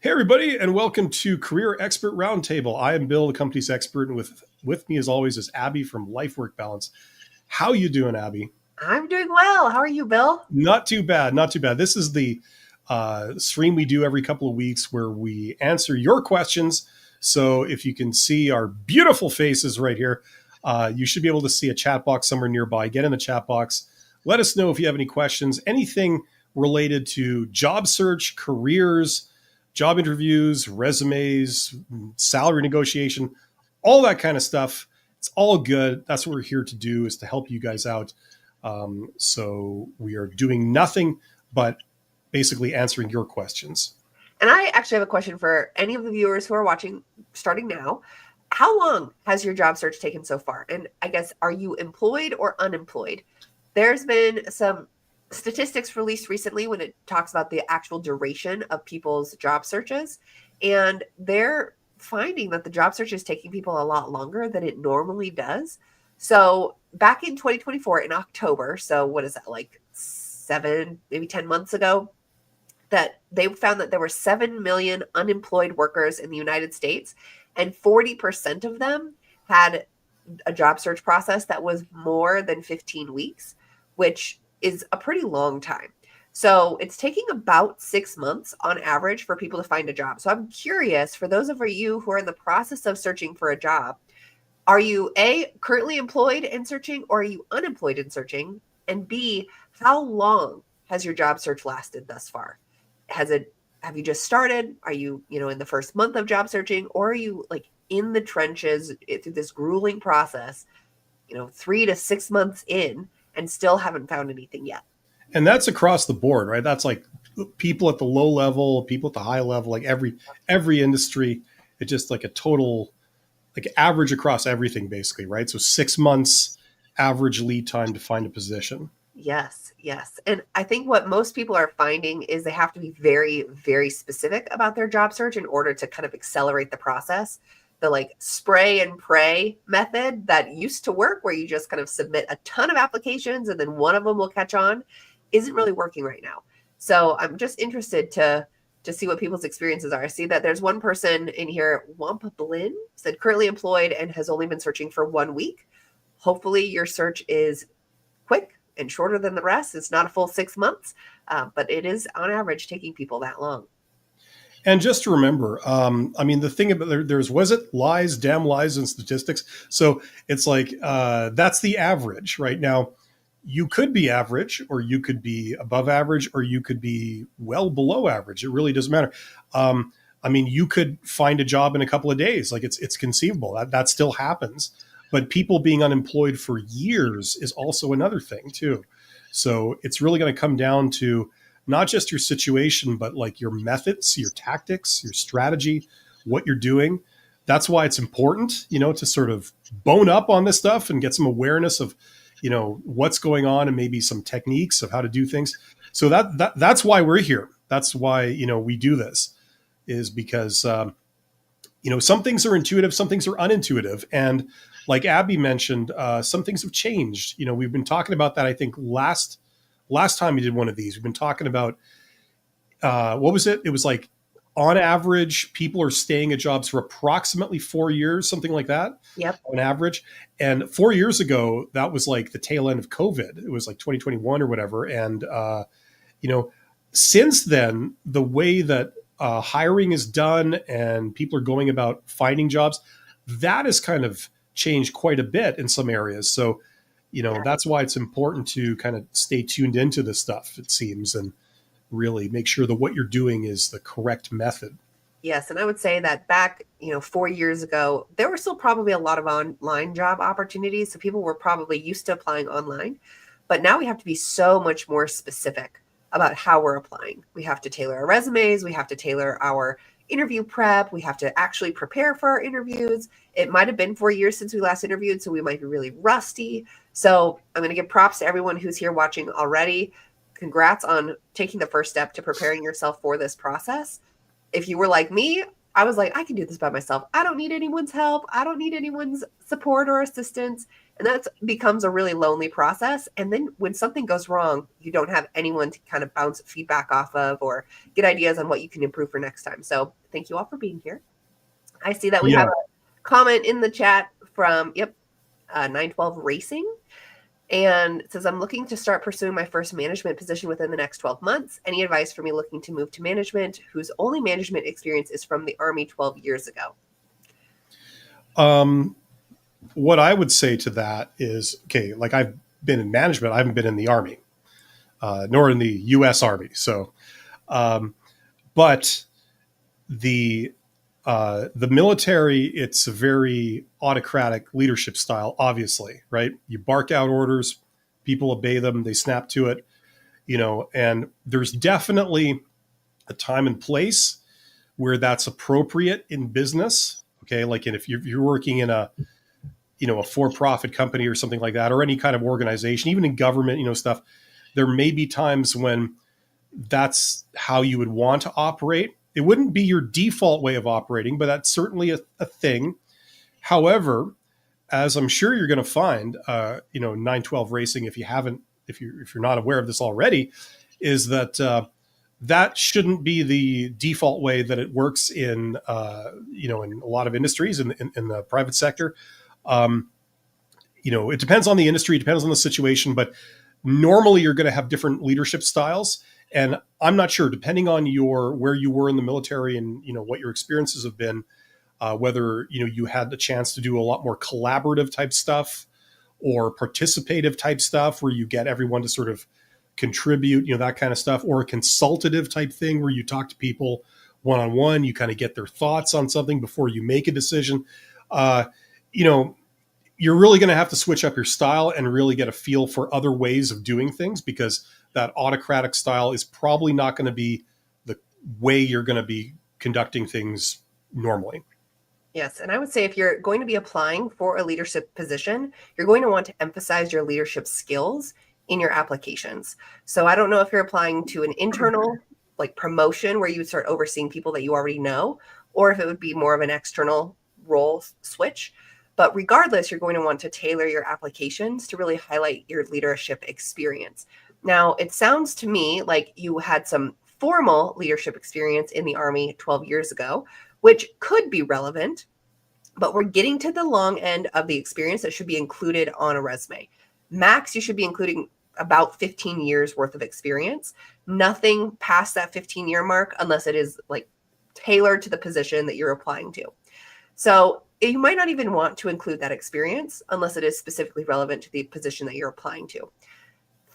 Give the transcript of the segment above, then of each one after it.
Hey, everybody, and welcome to Career Expert Roundtable. I am Bill, the company's expert, and with me, as always, is Abby from Life Work Balance. How you doing, Abby? I'm doing well. How are you, Bill? Not too bad, not too bad. This is the stream we do every couple of weeks where we answer your questions. So if you can see our beautiful faces right here, you should be able to see a chat box somewhere nearby. Get in the chat box. Let us know if you have any questions, anything related to job search, careers, job interviews, resumes, salary negotiation, all that kind of stuff. It's all good. That's what we're here to do, is to help you guys out. So we are doing nothing but basically answering your questions. And I actually have a question for any of the viewers who are watching starting now. How long has your job search taken so far? And I guess, are you employed or unemployed? There's been some statistics released recently when it talks about the actual duration of people's job searches. And they're finding that the job search is taking people a lot longer than it normally does. So back in 2024, in October, so what is that, like 7, maybe 10 months ago, that they found that there were 7 million unemployed workers in the United States, and 40% of them had a job search process that was more than 15 weeks, which is a pretty long time. So it's taking about 6 months on average for people to find a job. So I'm curious, for those of you who are in the process of searching for a job, are you A, currently employed and searching, or are you unemployed and searching? And B, how long has your job search lasted thus far? Have you just started? Are you, in the first month of job searching, or are you like in the trenches through this grueling process, 3 to 6 months in, and still haven't found anything yet? And that's across the board, right? That's like people at the low level, people at the high level, like every industry. It's just like a total like average across everything, basically, right? So 6 months average lead time to find a position. Yes, yes. And I think what most people are finding is they have to be very, very specific about their job search in order to kind of accelerate the process. The like spray and pray method that used to work, where you just kind of submit a ton of applications and then one of them will catch on, isn't really working right now. So I'm just interested to see what people's experiences are. I see that there's one person in here, Wampa Blinn, said currently employed and has only been searching for 1 week. Hopefully your search is quick and shorter than the rest. It's not a full 6 months, but it is on average taking people that long. And just to remember, the thing about there's was it lies, damn lies, and statistics. So it's like that's the average right now. You could be average, or you could be above average, or you could be well below average. It really doesn't matter. You could find a job in a couple of days. Like it's conceivable that still happens. But people being unemployed for years is also another thing too. So it's really going to come down to not just your situation, but like your methods, your tactics, your strategy, what you're doing. That's why it's important, to sort of bone up on this stuff and get some awareness of, what's going on and maybe some techniques of how to do things. So that's why we're here. That's why, we do this, is because, some things are intuitive, some things are unintuitive. And like Abby mentioned, some things have changed. We've been talking about that, I think, last time we did one of these. We've been talking about what was it? It was like on average, people are staying at jobs for approximately 4 years, something like that. Yep. On average. And 4 years ago, that was like the tail end of COVID. It was like 2021 or whatever. And since then, the way that hiring is done and people are going about finding jobs, that has kind of changed quite a bit in some areas. So that's why it's important to kind of stay tuned into this stuff, it seems, and really make sure that what you're doing is the correct method. Yes, and I would say that back, 4 years ago, there were still probably a lot of online job opportunities. So people were probably used to applying online. But now we have to be so much more specific about how we're applying. We have to tailor our resumes. We have to tailor our interview prep. We have to actually prepare for our interviews. It might have been 4 years since we last interviewed, so we might be really rusty. So I'm going to give props to everyone who's here watching already. Congrats on taking the first step to preparing yourself for this process. If you were like me, I was like, I can do this by myself. I don't need anyone's help. I don't need anyone's support or assistance. And that becomes a really lonely process. And then when something goes wrong, you don't have anyone to kind of bounce feedback off of or get ideas on what you can improve for next time. So thank you all for being here. I see that we have Yeah. a comment in the chat from, 912 Racing. And it says, I'm looking to start pursuing my first management position within the next 12 months. Any advice for me looking to move to management whose only management experience is from the Army 12 years ago? What I would say to that is, okay, like I've been in management, I haven't been in the Army, nor in the U.S. Army. So, but the the military, it's a very autocratic leadership style, obviously, right? You bark out orders, people obey them, they snap to it, and there's definitely a time and place where that's appropriate in business. Okay. Like if you're working in a for-profit company or something like that, or any kind of organization, even in government, stuff, there may be times when that's how you would want to operate. It wouldn't be your default way of operating, but that's certainly a thing. However, as I'm sure you're going to find, 912 Racing, if you're not aware of this already, is that that shouldn't be the default way that it works in a lot of industries in the private sector. Um, it depends on the industry, it depends on the situation, but normally you're going to have different leadership styles. And I'm not sure, depending on where you were in the military and what your experiences have been, whether you had the chance to do a lot more collaborative type stuff or participative type stuff where you get everyone to sort of contribute, that kind of stuff, or a consultative type thing where you talk to people one on one, you kind of get their thoughts on something before you make a decision. Uh, you know, you're really going to have to switch up your style and really get a feel for other ways of doing things, because that autocratic style is probably not going to be the way you're going to be conducting things normally. Yes. And I would say if you're going to be applying for a leadership position, you're going to want to emphasize your leadership skills in your applications. So I don't know if you're applying to an internal like promotion where you would start overseeing people that you already know, or if it would be more of an external role switch. But regardless, you're going to want to tailor your applications to really highlight your leadership experience. Now, it sounds to me like you had some formal leadership experience in the Army 12 years ago, which could be relevant, but we're getting to the long end of the experience that should be included on a resume. Max, you should be including about 15 years worth of experience, nothing past that 15-year mark, unless it is like tailored to the position that you're applying to. So you might not even want to include that experience unless it is specifically relevant to the position that you're applying to.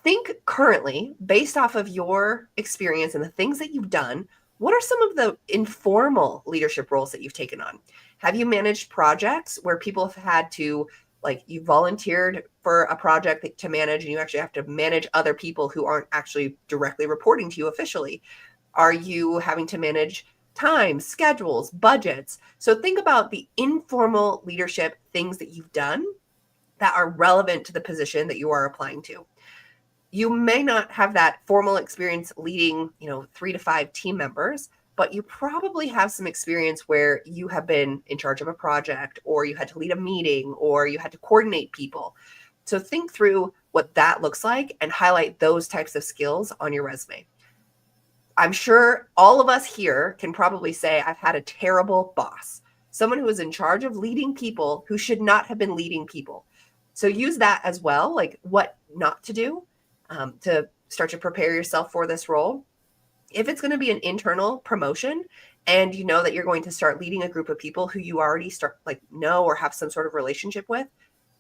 Think currently, based off of your experience and the things that you've done, what are some of the informal leadership roles that you've taken on? Have you managed projects where people have had to, like, you volunteered for a project to manage and you actually have to manage other people who aren't actually directly reporting to you officially? Are you having to manage time, schedules, budgets? So think about the informal leadership things that you've done that are relevant to the position that you are applying to. You may not have that formal experience leading, 3 to 5 team members, but you probably have some experience where you have been in charge of a project, or you had to lead a meeting, or you had to coordinate people. So think through what that looks like and highlight those types of skills on your resume. I'm sure all of us here can probably say, I've had a terrible boss, someone who was in charge of leading people who should not have been leading people. So use that as well, like what not to do, to start to prepare yourself for this role. If it's going to be an internal promotion and you know that you're going to start leading a group of people who you already know or have some sort of relationship with,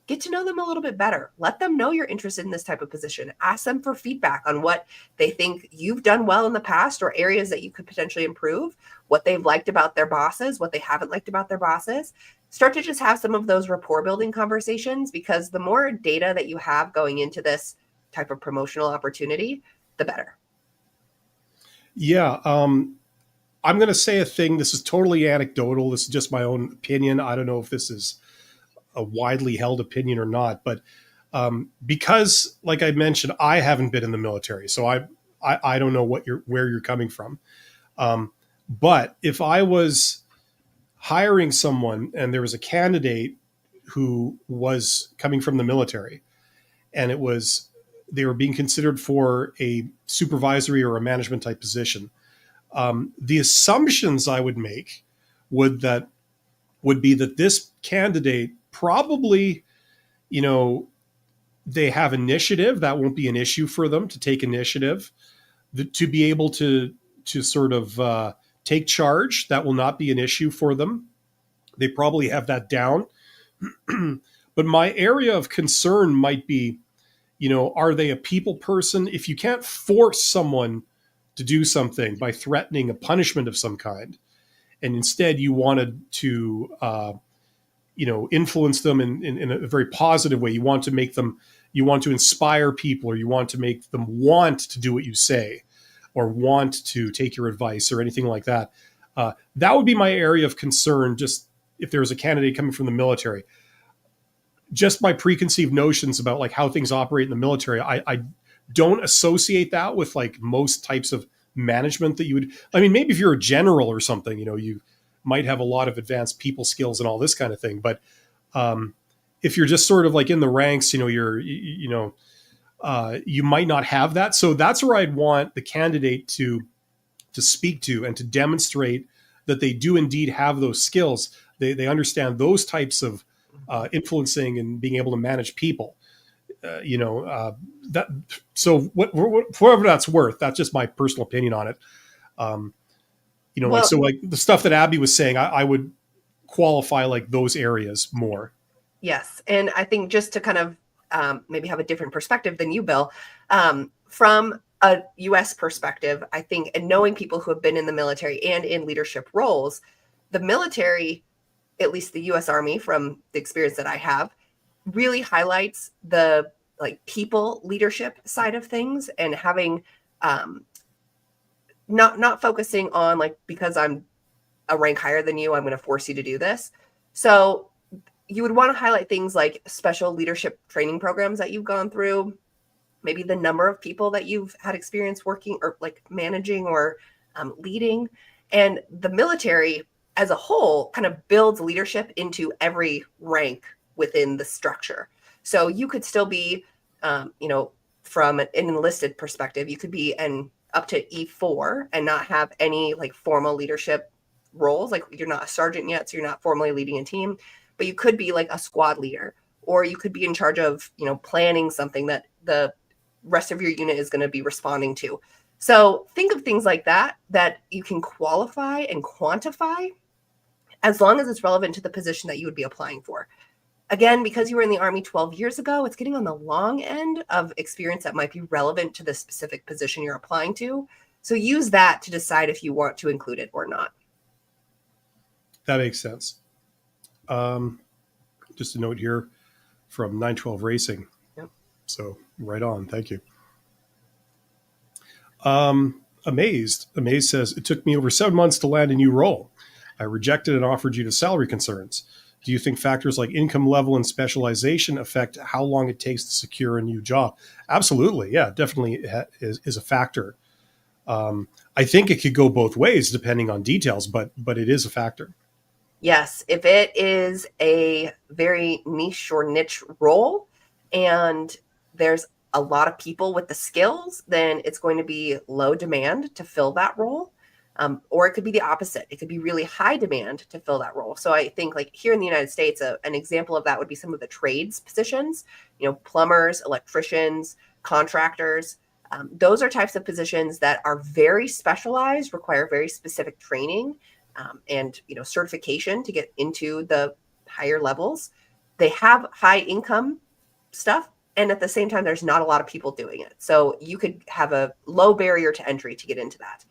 get to know them a little bit better. Let them know you're interested in this type of position. Ask them for feedback on what they think you've done well in the past or areas that you could potentially improve, what they've liked about their bosses, what they haven't liked about their bosses. Start to just have some of those rapport building conversations, because the more data that you have going into this type of promotional opportunity, the better. Yeah. I'm going to say a thing. This is totally anecdotal. This is just my own opinion. I don't know if this is a widely held opinion or not, but because, like I mentioned, I haven't been in the military, so I don't know where you're coming from. But if I was hiring someone and there was a candidate who was coming from the military, and they were being considered for a supervisory or a management type position. The assumptions I would make would that would be that this candidate probably, you know, they have initiative. That won't be an issue for them to take initiative, to be able to sort of take charge. That will not be an issue for them. They probably have that down. But my area of concern might be, are they a people person? If you can't force someone to do something by threatening a punishment of some kind, and instead you wanted to, influence them in a very positive way, you want to inspire people, or you want to make them want to do what you say, or want to take your advice, or anything like that. That would be my area of concern. Just if there was a candidate coming from the military, just my preconceived notions about like how things operate in the military, I don't associate that with like most types of management that you would. I mean, maybe if you're a general or something, you might have a lot of advanced people skills and all this kind of thing. But if you're just sort of like in the ranks, you might not have that. So that's where I'd want the candidate to speak to and to demonstrate that they do indeed have those skills. They understand those types of influencing and being able to manage people. That. So whatever that's worth, that's just my personal opinion on it. Well, like the stuff that Abby was saying, I would qualify like those areas more. yes. And I think just to kind of maybe have a different perspective than you, Bill, from a U.S. perspective, I think, and knowing people who have been in the military and in leadership roles, the military, at least the U.S. Army, from the experience that I have, really highlights the like people leadership side of things, and having not focusing on like, because I'm a rank higher than you, I'm going to force you to do this. So you would want to highlight things like special leadership training programs that you've gone through, maybe the number of people that you've had experience working or like managing or leading. And the military as a whole kind of builds leadership into every rank within the structure. So you could still be, from an enlisted perspective, you could be up to E4 and not have any like formal leadership roles. Like you're not a sergeant yet, so you're not formally leading a team, but you could be like a squad leader, or you could be in charge of, planning something that the rest of your unit is going to be responding to. So think of things like that you can qualify and quantify as long as it's relevant to the position that you would be applying for. Again, because you were in the Army 12 years ago, it's getting on the long end of experience that might be relevant to the specific position you're applying to. So use that to decide if you want to include it or not. That makes sense. Just a note here from 912 Racing. Yep. So right on. Thank you. Amazed says, it took me over 7 months to land a new role. I rejected and offered due to salary concerns. Do you think factors like income level and specialization affect how long it takes to secure a new job? Absolutely. Yeah, definitely is a factor. I think it could go both ways depending on details, but it is a factor. Yes, if it is a very niche or niche role and there's a lot of people with the skills, then it's going to be low demand to fill that role. Or it could be the opposite. It could be really high demand to fill that role. So I think like here in the United States, an example of that would be some of the trades positions, plumbers, electricians, contractors. Those are types of positions that are very specialized, require very specific training and certification to get into the higher levels. They have high income stuff, and at the same time, there's not a lot of people doing it. So you could have a low barrier to entry to get into that.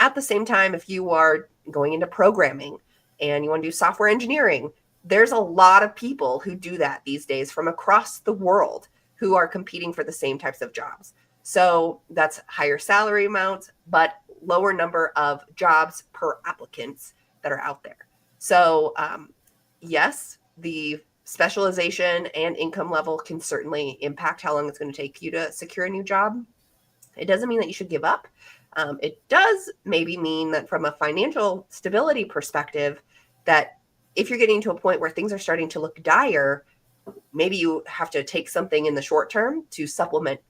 At the same time, if you are going into programming and you want to do software engineering, there's a lot of people who do that these days from across the world who are competing for the same types of jobs. So that's higher salary amounts, but lower number of jobs per applicants that are out there. So yes, the specialization and income level can certainly impact how long it's going to take you to secure a new job. It doesn't mean that you should give up. It does maybe mean that from a financial stability perspective, that if you're getting to a point where things are starting to look dire, maybe you have to take something in the short term to supplement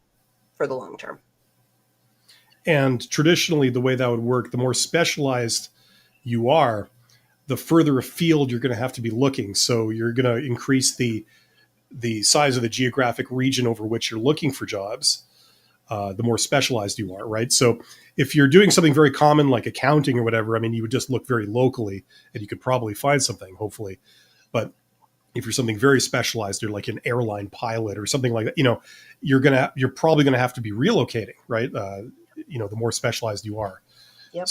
for the long term. And traditionally, the way that would work, the more specialized you are, the further afield you're going to have to be looking. So you're going to increase the size of the geographic region over which you're looking for jobs. The more specialized you are, right? So if you're doing something very common like accounting or whatever, I mean, you would just look very locally and you could probably find something, hopefully. But if you're something very specialized, you're like an airline pilot or something like that, you're probably gonna have to be relocating, right? The more specialized you are. Yep.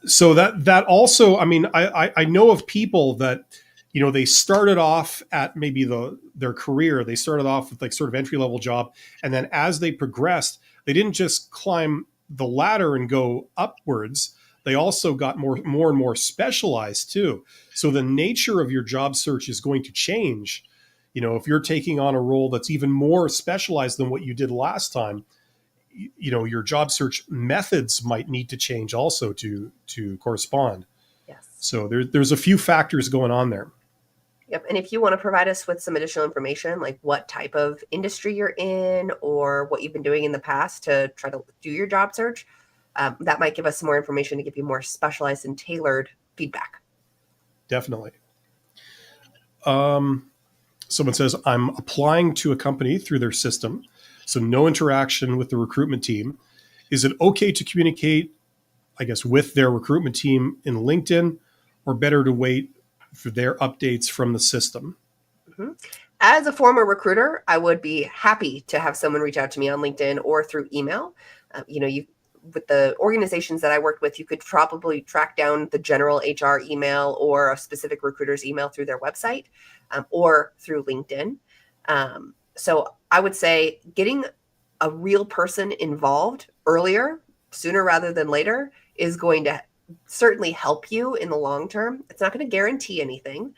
So that also, I mean, I know of people that, they started off at maybe their career, they started off with like sort of entry level job, and then as they progressed, they didn't just climb the ladder and go upwards. They also got more and more specialized too. So the nature of your job search is going to change. If you're taking on a role that's even more specialized than what you did last time, your job search methods might need to change also to correspond. Yes. So there's a few factors going on there. Yep. And if you want to provide us with some additional information, like what type of industry you're in or what you've been doing in the past to try to do your job search, that might give us some more information to give you more specialized and tailored feedback. Definitely. Someone says, I'm applying to a company through their system, so no interaction with the recruitment team. Is it okay to communicate, I guess, with their recruitment team in LinkedIn, or better to wait for their updates from the system? Mm-hmm. As a former recruiter, I would be happy to have someone reach out to me on LinkedIn or through email. With the organizations that I worked with, you could probably track down the general HR email or a specific recruiter's email through their website or through LinkedIn. So I would say getting a real person involved earlier, sooner rather than later, is going to certainly help you in the long term. It's not going to guarantee anything,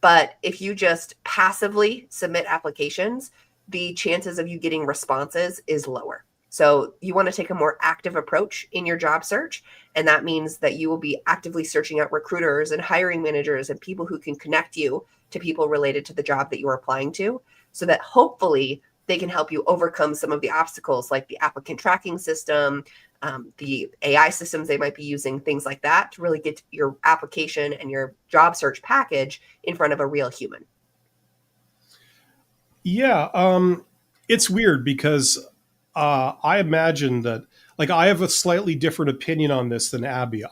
but if you just passively submit applications, the chances of you getting responses is lower. So you want to take a more active approach in your job search. And that means that you will be actively searching out recruiters and hiring managers and people who can connect you to people related to the job that you are applying to, so that hopefully they can help you overcome some of the obstacles like the applicant tracking system, the AI systems they might be using, things like that, to really get your application and your job search package in front of a real human. Yeah, it's weird because I imagine that, like, I have a slightly different opinion on this than Abby.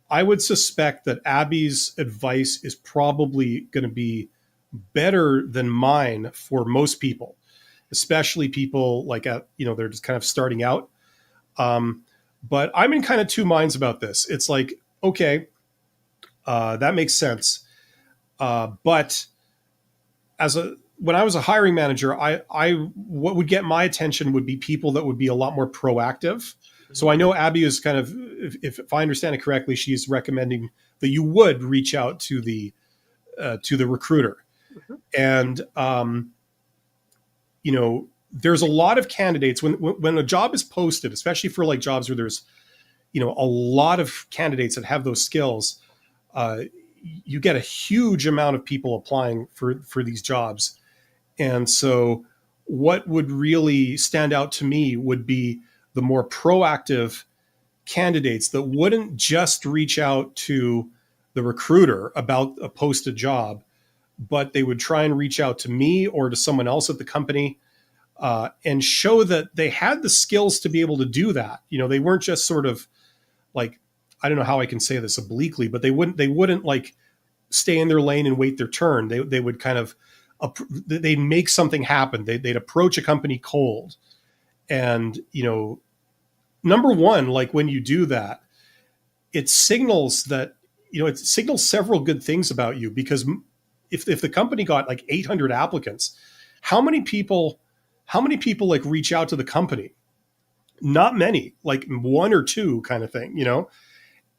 I would suspect that Abby's advice is probably going to be better than mine for most people, especially people like they're just kind of starting out. But I'm in kind of two minds about this. It's like, okay, that makes sense. But when I was a hiring manager, I what would get my attention would be people that would be a lot more proactive. So I know Abby is kind of, if I understand it correctly, she's recommending that you would reach out to the recruiter. Mm-hmm. And there's a lot of candidates when a job is posted, especially for like jobs where there's a lot of candidates that have those skills. You get a huge amount of people applying for these jobs. And so what would really stand out to me would be the more proactive candidates that wouldn't just reach out to the recruiter about a posted job, but they would try and reach out to me or to someone else at the company and show that they had the skills to be able to do that. They weren't just sort of like, I don't know how I can say this obliquely, but they wouldn't like stay in their lane and wait their turn. They would kind of, they'd make something happen. They'd approach a company cold. And, number one, like when you do that, it signals that, it signals several good things about you, because if the company got like 800 applicants, how many people like reach out to the company? Not many, like one or two kind of thing,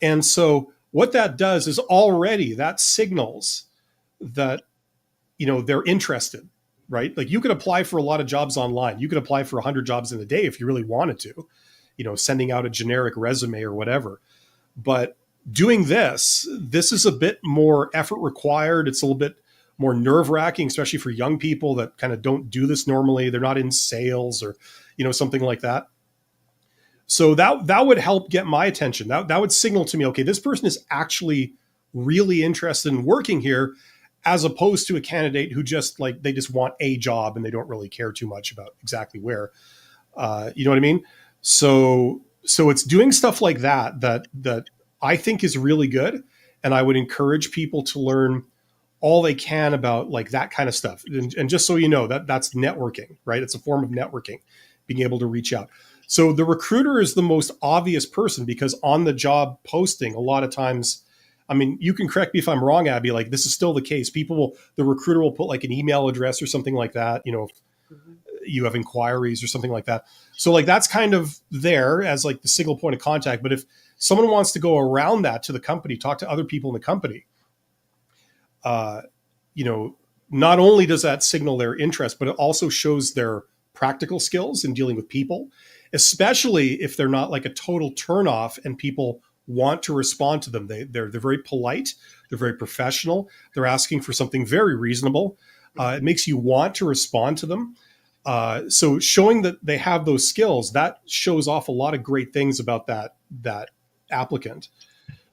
And so what that does is already that signals that, they're interested, right? Like you could apply for a lot of jobs online. You could apply for 100 jobs in a day if you really wanted to, sending out a generic resume or whatever. But doing this is a bit more effort required. It's a little bit more nerve wracking, especially for young people that kind of don't do this normally. They're not in sales or, something like that. So that would help get my attention. That would signal to me, okay, this person is actually really interested in working here, as opposed to a candidate who just like they just want a job and they don't really care too much about exactly where. You know what I mean? So it's doing stuff like that I think is really good, and I would encourage people to learn all they can about like that kind of stuff. And just so you know, that's networking, right? It's a form of networking, being able to reach out. So the recruiter is the most obvious person, because on the job posting, a lot of times, I mean, you can correct me if I'm wrong, Abby, like this is still the case. The recruiter will put like an email address or something like that, Mhm. you have inquiries or something like that. So like that's kind of there as like the single point of contact. But if someone wants to go around that to the company, talk to other people in the company, uh, you know, not only does that signal their interest, but it also shows their practical skills in dealing with people, especially if they're not like a total turnoff and people want to respond to them. They're very polite, they're very professional, they're asking for something very reasonable. It makes you want to respond to them. So showing that they have those skills, that shows off a lot of great things about that applicant.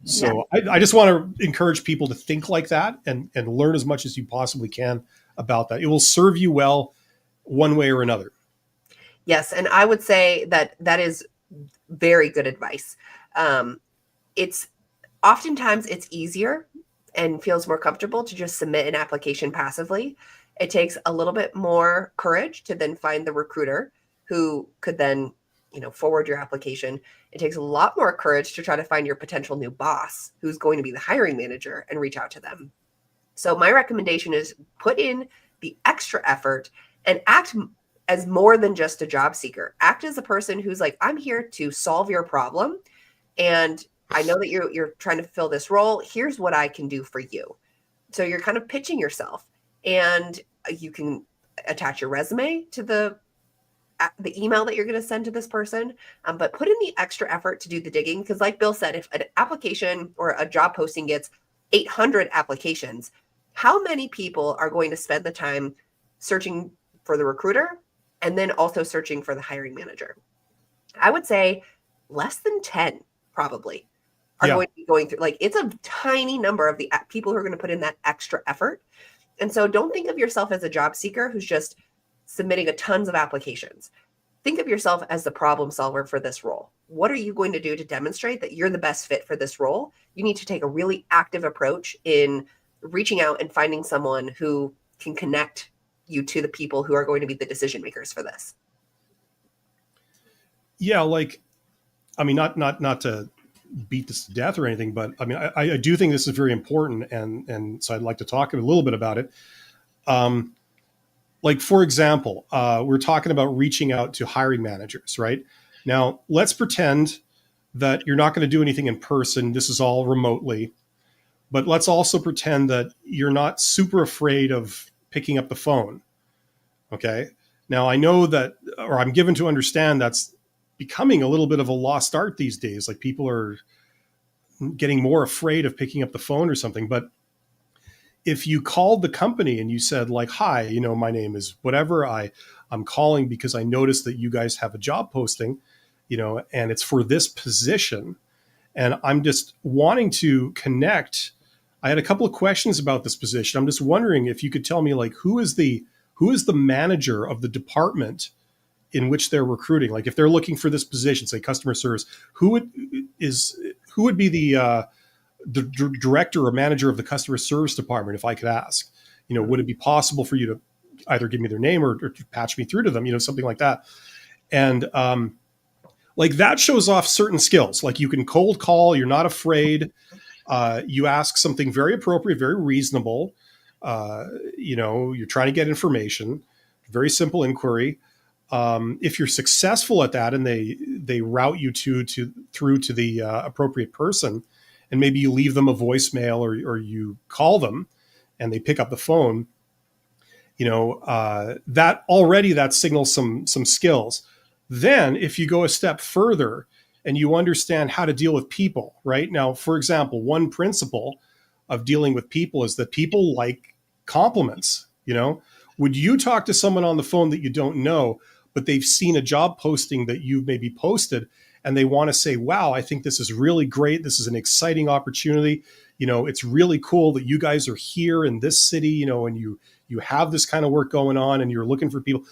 Yeah. So I just want to encourage people to think like that and learn as much as you possibly can about that. It will serve you well one way or another. Yes, and I would say that that is very good advice. It's oftentimes it's easier and feels more comfortable to just submit an application passively. It takes a little bit more courage to then find the recruiter who could then, forward your application. It takes a lot more courage to try to find your potential new boss who's going to be the hiring manager and reach out to them. So my recommendation is put in the extra effort and act as more than just a job seeker. Act as a person who's like, I'm here to solve your problem, and I know that you're trying to fill this role. Here's what I can do for you. So you're kind of pitching yourself, and you can attach your resume to the email that you're going to send to this person, but put in the extra effort to do the digging. Because like Bill said, if an application or a job posting gets 800 applications, how many people are going to spend the time searching for the recruiter and then also searching for the hiring manager? I would say less than 10 probably are Yeah. going to be going through, like, it's a tiny number of the people who are going to put in that extra effort. And so don't think of yourself as a job seeker who's just submitting a tons of applications. Think of yourself as the problem solver for this role. What are you going to do to demonstrate that you're the best fit for this role? You need to take a really active approach in reaching out and finding someone who can connect you to the people who are going to be the decision makers for this. Yeah. Like, I mean, not to beat this to death or anything, but I mean, I do think this is very important. And so I'd like to talk a little bit about it. Like, for example, we're talking about reaching out to hiring managers, right? Now, let's pretend that you're not going to do anything in person. This is all remotely. But let's also pretend that you're not super afraid of picking up the phone. Okay. Now, I know that, or I'm given to understand that's becoming a little bit of a lost art these days. Like people are getting more afraid of picking up the phone or something. But if you called the company and you said like, hi, my name is whatever, I'm calling because I noticed that you guys have a job posting, and it's for this position, and I'm just wanting to connect. I had a couple of questions about this position. I'm just wondering if you could tell me like who is the manager of the department in which they're recruiting. Like if they're looking for this position, say customer service, who would be the director or manager of the customer service department, if I could ask? Would it be possible for you to either give me their name or to patch me through to them, something like that? And like that shows off certain skills. Like you can cold call, you're not afraid. You ask something very appropriate, very reasonable. You're trying to get information, very simple inquiry. If you're successful at that and they route you through to the appropriate person, and maybe you leave them a voicemail or you call them and they pick up the phone, that signals some skills. Then if you go a step further and you understand how to deal with people, right? Now, for example, one principle of dealing with people is that people like compliments, Would you talk to someone on the phone that you don't know, but they've seen a job posting that you've maybe posted, and they want to say, wow, I think this is really great. This is an exciting opportunity. It's really cool that you guys are here in this city, and you have this kind of work going on and you're looking for people.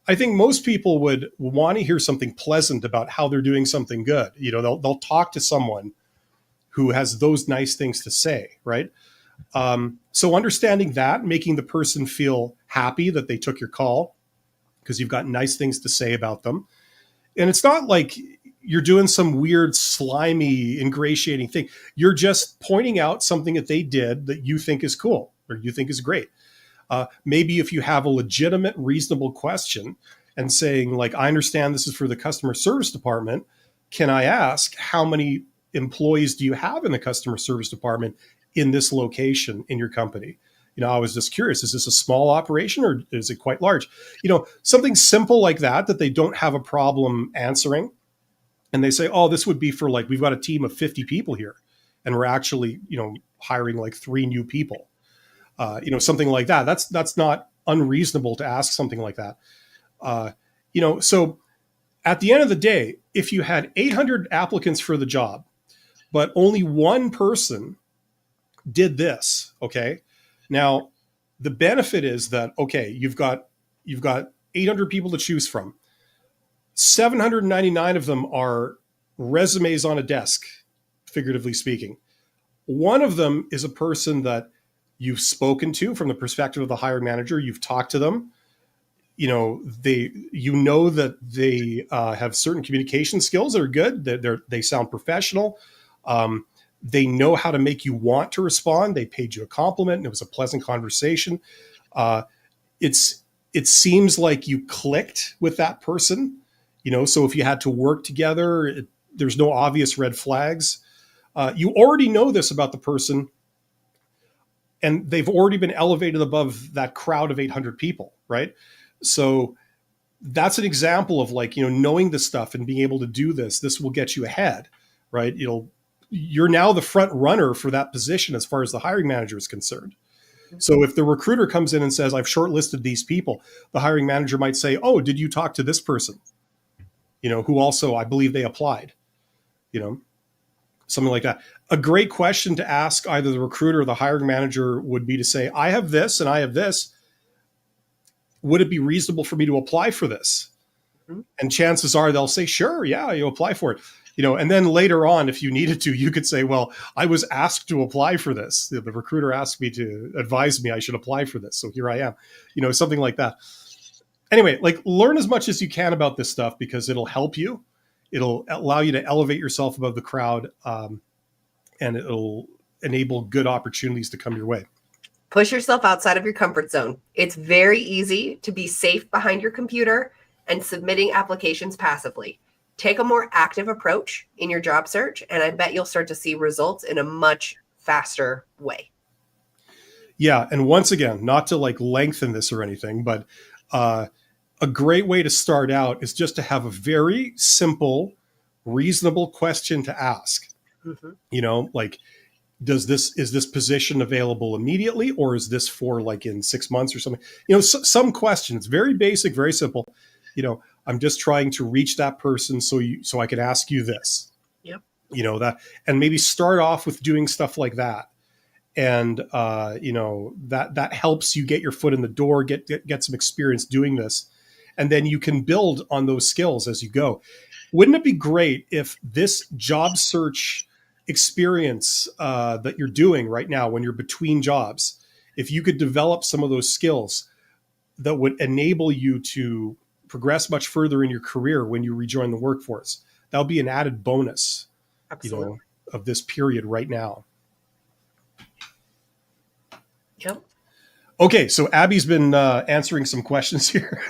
I think most people would want to hear something pleasant about how they're doing something good. They'll talk to someone who has those nice things to say, right? So understanding that, making the person feel happy that they took your call because you've got nice things to say about them. And it's not like you're doing some weird, slimy, ingratiating thing. You're just pointing out something that they did that you think is cool or you think is great. Maybe if you have a legitimate, reasonable question and saying, like, I understand this is for the customer service department. Can I ask how many employees do you have in the customer service department in this location in your company? I was just curious, is this a small operation or is it quite large? Something simple like that they don't have a problem answering. And they say, oh, this would be for we've got a team of 50 people here and we're actually, hiring 3 new people. Something like that. That's not unreasonable to ask something like that. So at the end of the day, if you had 800 applicants for the job, but only one person did this, okay? Now, the benefit is that, okay, you've got 800 people to choose from. 799 of them are resumes on a desk, figuratively speaking. One of them is a person that you've spoken to from the perspective of the hiring manager. You've talked to them. That they have certain communication skills that are good. They sound professional. They know how to make you want to respond. They paid you a compliment, and it was a pleasant conversation. It seems like you clicked with that person. So if you had to work together, there's no obvious red flags. You already know this about the person, and they've already been elevated above that crowd of 800 people, right? So that's an example of knowing this stuff and being able to do this. This will get you ahead, right? You're now the front runner for that position as far as the hiring manager is concerned. So if the recruiter comes in and says, I've shortlisted these people, the hiring manager might say, oh, did you talk to this person? Who also, I believe they applied, something like that. A great question to ask either the recruiter or the hiring manager would be to say, I have this and I have this. Would it be reasonable for me to apply for this? Mm-hmm. And chances are they'll say, sure, yeah, you apply for it. And then later on, if you needed to, you could say, well, I was asked to apply for this. The recruiter asked me to advise me I should apply for this. So here I am, something like that. Anyway, learn as much as you can about this stuff because it'll help you. It'll allow you to elevate yourself above the crowd, and it'll enable good opportunities to come your way. Push yourself outside of your comfort zone. It's very easy to be safe behind your computer and submitting applications passively. Take a more active approach in your job search, and I bet you'll start to see results in a much faster way. Yeah, and once again, not to lengthen this or anything, but a great way to start out is just to have a very simple, reasonable question to ask. Mm-hmm. Is this position available immediately, or is this for in 6 months or something? Some questions, very basic, very simple. I'm just trying to reach that person so I could ask you this. Yep. That, and maybe start off with doing stuff like that. And, that helps you get your foot in the door, get some experience doing this. And then you can build on those skills as you go. Wouldn't it be great if this job search experience that you're doing right now when you're between jobs, if you could develop some of those skills that would enable you to progress much further in your career when you rejoin the workforce? That'll be an added bonus, Absolutely. Of this period right now. Yep. Okay, so Abby's been answering some questions here.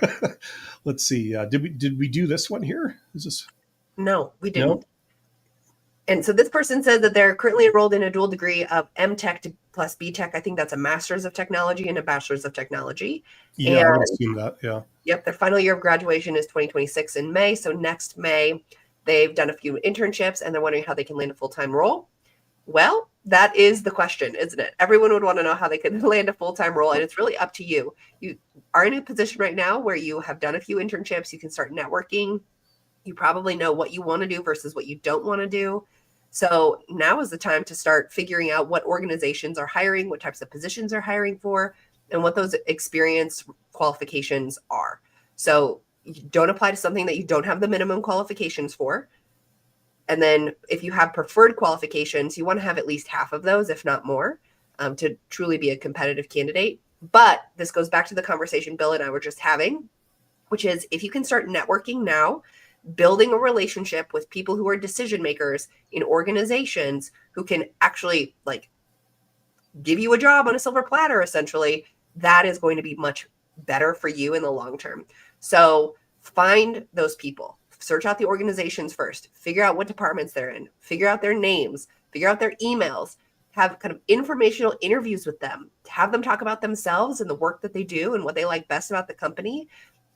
Let's see. Did we do this one here? Is this? No, we didn't. No? And so this person said that they're currently enrolled in a dual degree of MTech plus BTech. I think that's a Master's of Technology and a Bachelor's of Technology. Yeah, I would assume that, yeah. Yep, their final year of graduation is 2026 in May. So next May, they've done a few internships and they're wondering how they can land a full-time role. Well, that is the question, isn't it? Everyone would want to know how they can land a full-time role, and it's really up to you. You are in a position right now where you have done a few internships, you can start networking. You probably know what you want to do versus what you don't want to do. So now is the time to start figuring out what organizations are hiring, what types of positions are hiring for, and what those experience qualifications are. So you don't apply to something that you don't have the minimum qualifications for. And then if you have preferred qualifications, you want to have at least half of those, if not more, to truly be a competitive candidate. But this goes back to the conversation Bill and I were just having, which is if you can start networking now, building a relationship with people who are decision makers in organizations who can actually like give you a job on a silver platter, essentially, that is going to be much better for you in the long term. So find those people, search out the organizations first, figure out what departments they're in, figure out their names, figure out their emails, have kind of informational interviews with them, have them talk about themselves and the work that they do and what they like best about the company,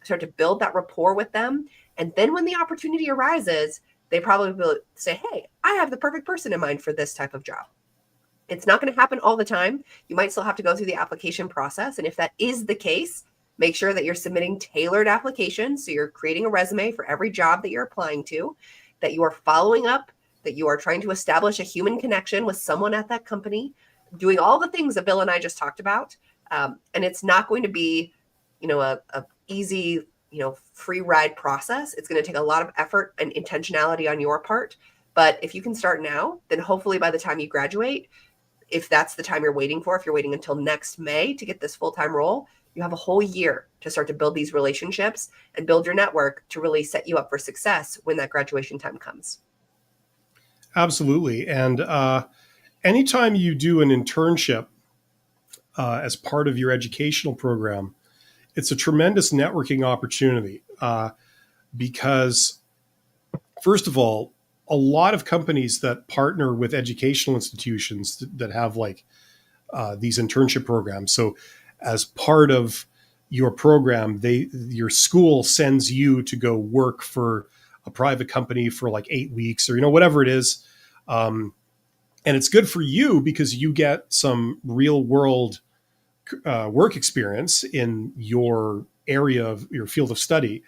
start to build that rapport with them. And then when the opportunity arises, they probably will say, hey, I have the perfect person in mind for this type of job. It's not going to happen all the time. You might still have to go through the application process. And if that is the case, make sure that you're submitting tailored applications. So you're creating a resume for every job that you're applying to, that you are following up, that you are trying to establish a human connection with someone at that company, doing all the things that Bill and I just talked about. And it's not going to be, a easy, free ride process. It's going to take a lot of effort and intentionality on your part. But if you can start now, then hopefully by the time you graduate, if that's the time you're waiting for, if you're waiting until next May to get this full-time role, you have a whole year to start to build these relationships and build your network to really set you up for success when that graduation time comes. Absolutely. And anytime you do an internship as part of your educational program, it's a tremendous networking opportunity because, first of all, a lot of companies that partner with educational institutions that have these internship programs. So as part of your program, your school sends you to go work for a private company for like 8 weeks or, whatever it is. And it's good for you because you get some real world work experience in your area of your field of study.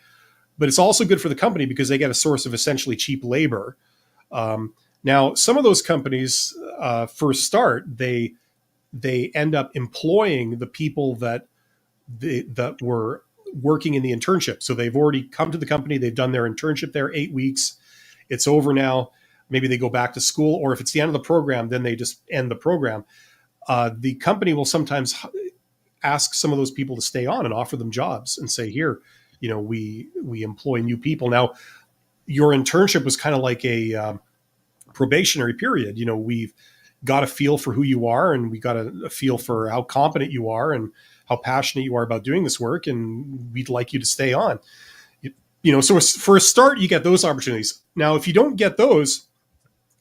But it's also good for the company because they get a source of essentially cheap labor. Now, some of those companies, for a start, they end up employing the people that were working in the internship. So they've already come to the company, they've done their internship there 8 weeks. It's over now. Maybe they go back to school, or if it's the end of the program, then they just end the program. The company will sometimes ask some of those people to stay on and offer them jobs and say, here, we employ new people. Now, your internship was kind of like a probationary period. We've got a feel for who you are, and we got a feel for how competent you are and how passionate you are about doing this work, and we'd like you to stay on. So for a start, you get those opportunities. Now, if you don't get those,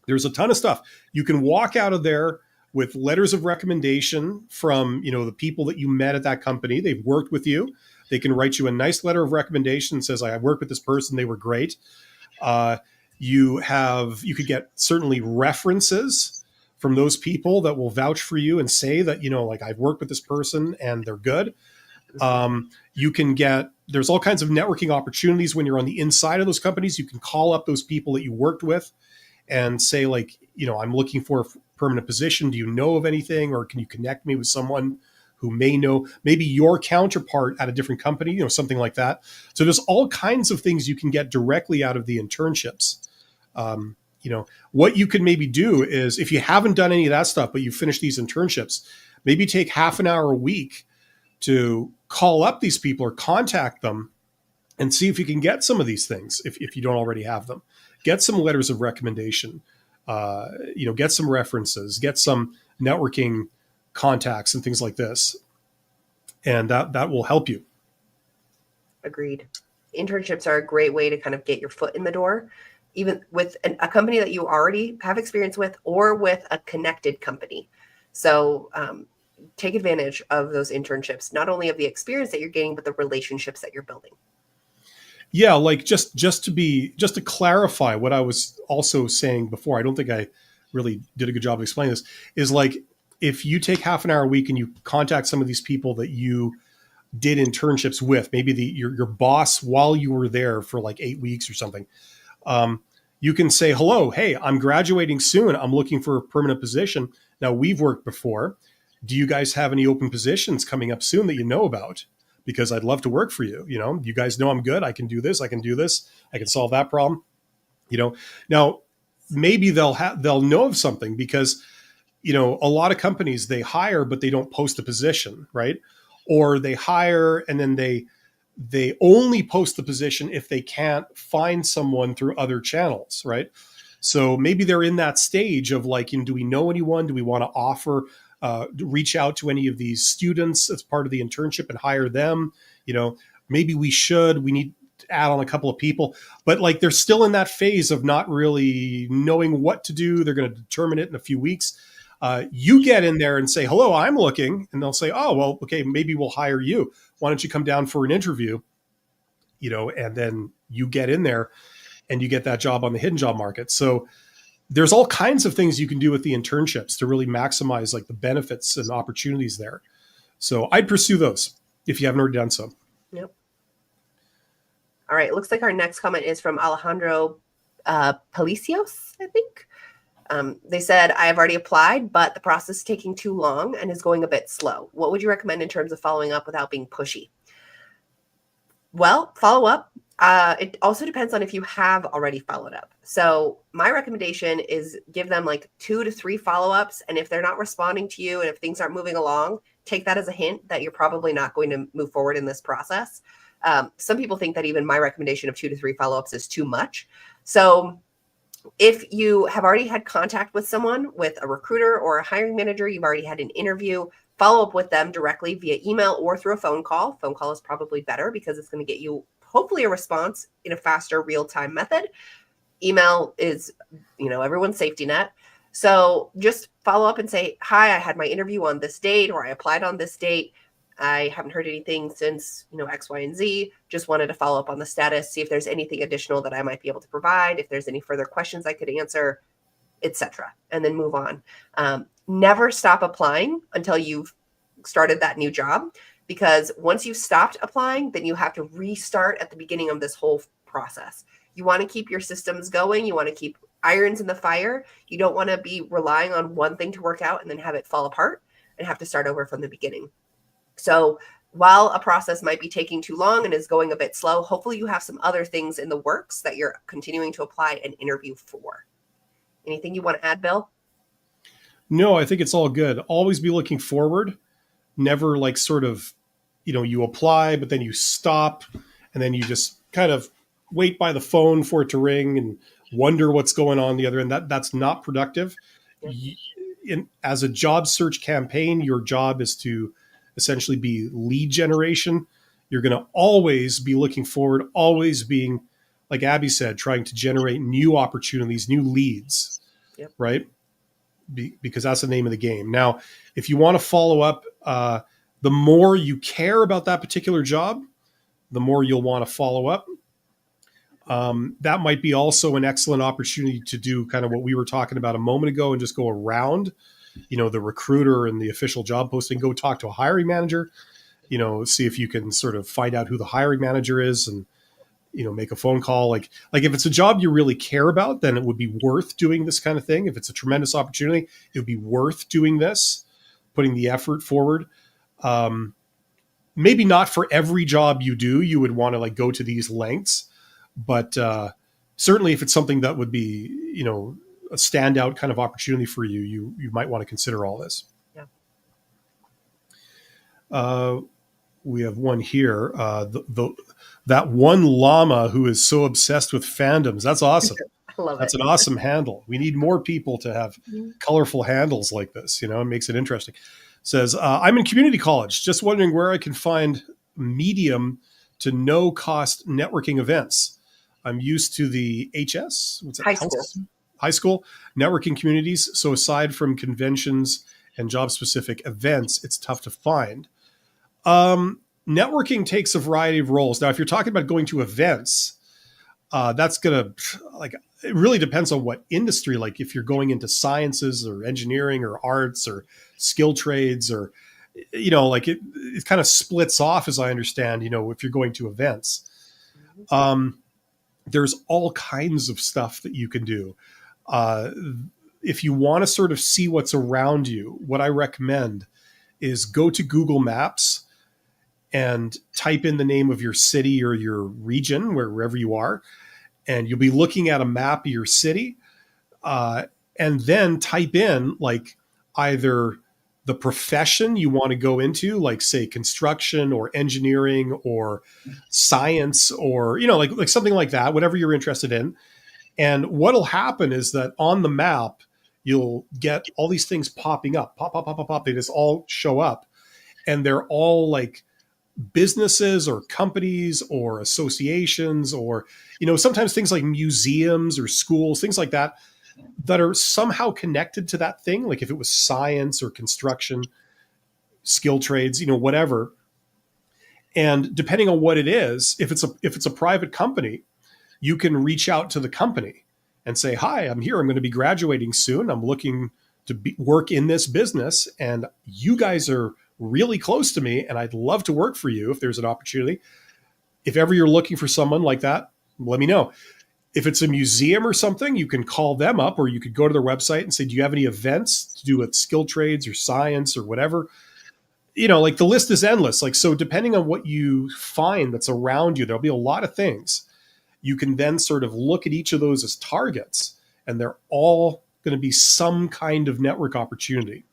there's a ton of stuff. You can walk out of there with letters of recommendation from, the people that you met at that company. They've worked with you. They can write you a nice letter of recommendation that says, I worked with this person, they were great. You could get certainly references from those people that will vouch for you and say that, I've worked with this person and they're good. There's all kinds of networking opportunities when you're on the inside of those companies. You can call up those people that you worked with and say, I'm looking for a permanent position. Do you know of anything, or can you connect me with someone who may know, maybe your counterpart at a different company, something like that. So there's all kinds of things you can get directly out of the internships. What you could maybe do is, if you haven't done any of that stuff, but you finish these internships, maybe take half an hour a week to call up these people or contact them and see if you can get some of these things. If you don't already have them, get some letters of recommendation, get some references, get some networking contacts and things like this. And that will help you. Agreed. Internships are a great way to kind of get your foot in the door, even with a company that you already have experience with, or with a connected company. So take advantage of those internships, not only of the experience that you're getting, but the relationships that you're building. Yeah, like just to clarify what I was also saying before, I don't think I really did a good job of explaining this, is like if you take half an hour a week and you contact some of these people that you did internships with, maybe your boss while you were there for like 8 weeks or something, um, you can say, hello, hey, I'm graduating soon. I'm looking for a permanent position. Now, we've worked before. Do you guys have any open positions coming up soon that you know about? Because I'd love to work for you. You know, you guys know I'm good. I can do this. I can do this. I can solve that problem. You know, now maybe they'll know of something because, you know, a lot of companies, they hire, but they don't post the position, right? Or they hire and then they only post the position if they can't find someone through other channels, right? So maybe they're in that stage of like, you know, do we know anyone? Do we want to offer, reach out to any of these students as part of the internship and hire them? You know, maybe we should. We need to add on a couple of people, but like they're still in that phase of not really knowing what to do. They're going to determine it in a few weeks. You get in there and say, hello, I'm looking. And they'll say, oh, well, okay, maybe we'll hire you. Why don't you come down for an interview? You know, and then you get in there and you get that job on the hidden job market. So there's all kinds of things you can do with the internships to really maximize like the benefits and opportunities there. So I'd pursue those if you haven't already done so. Yep. All right. Looks like our next comment is from Alejandro Palicios, I think. They said, I have already applied, but the process is taking too long and is going a bit slow. What would you recommend in terms of following up without being pushy? Well, follow up. It also depends on if you have already followed up. So my recommendation is give them like 2 to 3 follow-ups. And if they're not responding to you and if things aren't moving along, take that as a hint that you're probably not going to move forward in this process. Some people think that even my recommendation of 2 to 3 follow-ups is too much. So if you have already had contact with someone, with a recruiter or a hiring manager, you've already had an interview, follow up with them directly via email or through a phone call. Phone call is probably better because it's going to get you hopefully a response in a faster real-time method. Email is, you know, everyone's safety net. So just follow up and say, hi, I had my interview on this date, or I applied on this date. I haven't heard anything since, you know, X, Y, and Z. Just wanted to follow up on the status, see if there's anything additional that I might be able to provide, if there's any further questions I could answer, etc., and then move on. Never stop applying until you've started that new job, because once you've stopped applying, then you have to restart at the beginning of this whole process. You want to keep your systems going. You want to keep irons in the fire. You don't want to be relying on one thing to work out and then have it fall apart and have to start over from the beginning. So while a process might be taking too long and is going a bit slow, hopefully you have some other things in the works that you're continuing to apply and interview for. Anything you want to add, Bill? No, I think it's all good. Always be looking forward. Never like sort of, you know, you apply, but then you stop and then you just kind of wait by the phone for it to ring and wonder what's going on the other end. That's not productive. Yep. As a job search campaign, your job is to essentially be lead generation. You're going to always be looking forward, always being, like Abby said, trying to generate new opportunities, new leads, Yep. right? Because that's the name of the game. Now, if you want to follow up, the more you care about that particular job, the more you'll want to follow up. That might be also an excellent opportunity to do kind of what we were talking about a moment ago and just go around, you know, the recruiter and the official job posting. Go talk to a hiring manager, you know, see if you can sort of find out who the hiring manager is and, you know, make a phone call. Like if it's a job you really care about, then it would be worth doing this kind of thing. If it's a tremendous opportunity, it would be worth doing this, putting the effort forward. Maybe not for every job you do, you would want to like go to these lengths, but certainly if it's something that would be, you know, a standout kind of opportunity for you, you might want to consider all this. Yeah. We have one here. That one llama who is so obsessed with fandoms. That's awesome. I love That's it. an awesome handle. We need more people to have colorful handles like this. You know, it makes it interesting. Says, I'm in community college, just wondering where I can find medium to no cost networking events. I'm used to the HS, what's it? High school. High school networking communities. So aside from conventions and job specific events, it's tough to find. networking takes a variety of roles. Now, if you're talking about going to events, that's gonna like it really depends on what industry. Like if you're going into sciences or engineering or arts or skill trades or like it kind of splits off as I understand. If you're going to events, Mhm. um, there's all kinds of stuff that you can do. Uh, if you want to sort of see what's around you, what I recommend is go to Google Maps and type in the name of your city or your region, wherever you are, and you'll be looking at a map of your city, uh, and then type in like either the profession you want to go into, like say construction or engineering or science or like something like that, whatever you're interested in. And what'll happen is that on the map you'll get all these things popping up, pop, pop, pop, pop, pop. They just all show up, and they're all like businesses or companies or associations or sometimes things like museums or schools, things like that, that are somehow connected to that thing, like if it was science or construction, skill trades, whatever. And depending on what it is, if it's a private company, you can reach out to the company and say, hi, I'm here, I'm going to be graduating soon, I'm looking to work in this business, and you guys are really close to me and I'd love to work for you if there's an opportunity. If ever you're looking for someone like that, let me know. If it's a museum or something, you can call them up, or you could go to their website and say, do you have any events to do with skill trades or science or whatever? Like the list is endless. Like, so depending on what you find that's around you, there'll be a lot of things. You can then sort of look at each of those as targets, and they're all going to be some kind of network opportunity.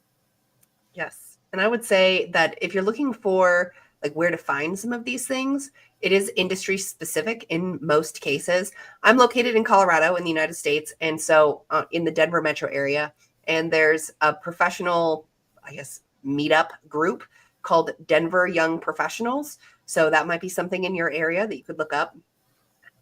Yes. And I would say that if you're looking for like where to find some of these things, it is industry specific in most cases. I'm located in Colorado in the United States, and so in the Denver metro area, and there's a professional, I guess, meetup group called Denver Young Professionals. So that might be something in your area that you could look up.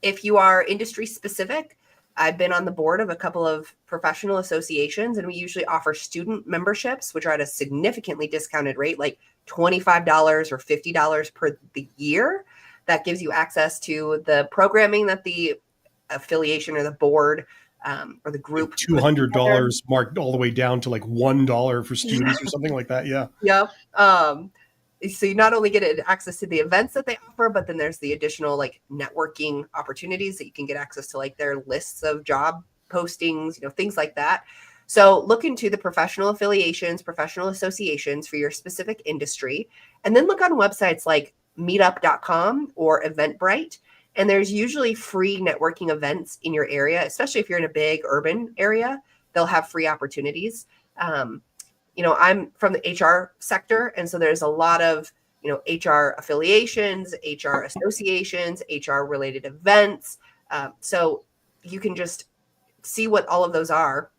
If you are industry specific, I've been on the board of a couple of professional associations, and we usually offer student memberships, which are at a significantly discounted rate, like $25 or $50 per the year. That gives you access to the programming that the affiliation or the board or the Like group puts together. $200 marked all the way down to like $1 for students or something like that. Yeah. Yep. So you not only get access to the events that they offer, but then there's the additional like networking opportunities that you can get access to, like their lists of job postings, things like that. So look into the professional affiliations, professional associations for your specific industry, and then look on websites like meetup.com or Eventbrite. And there's usually free networking events in your area, especially if you're in a big urban area. They'll have free opportunities. I'm from the HR sector, and so there's a lot of HR affiliations, HR associations, HR related events. So you can just see what all of those are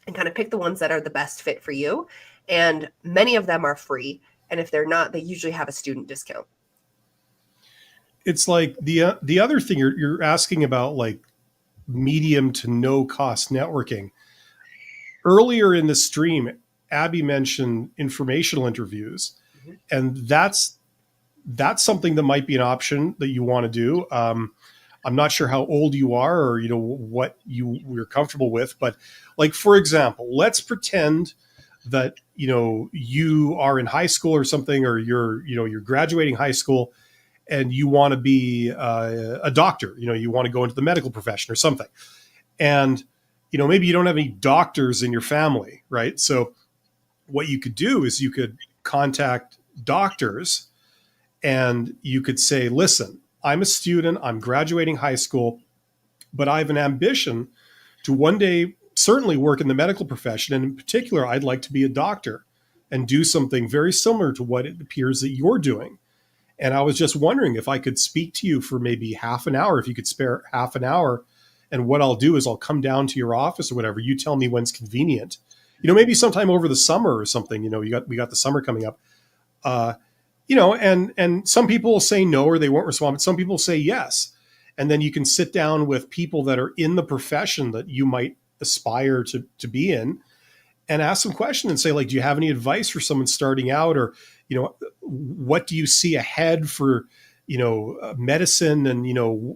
and kind of pick the ones that are the best fit for you. And many of them are free, and if they're not, they usually have a student discount. It's like the other thing you're asking about, like medium to no cost networking. Earlier in the stream, Abby mentioned informational interviews, Mhm. and that's something that might be an option that you want to do. I'm not sure how old you are, or what you're comfortable with, but like for example, let's pretend that you are in high school or something, or you're graduating high school, and you want to be a doctor. You want to go into the medical profession or something, and maybe you don't have any doctors in your family, right? So what you could do is you could contact doctors, and you could say, listen, I'm a student, I'm graduating high school, but I have an ambition to one day certainly work in the medical profession. And in particular, I'd like to be a doctor and do something very similar to what it appears that you're doing. And I was just wondering if I could speak to you for maybe half an hour, if you could spare half an hour. And what I'll do is I'll come down to your office or whatever. You tell me when's convenient. Maybe sometime over the summer or something. We got the summer coming up. Uh, and some people will say no, or they won't respond, but some people say yes. And then you can sit down with people that are in the profession that you might aspire to be in, and ask some questions and say, like, do you have any advice for someone starting out? Or, what do you see ahead for, medicine, and,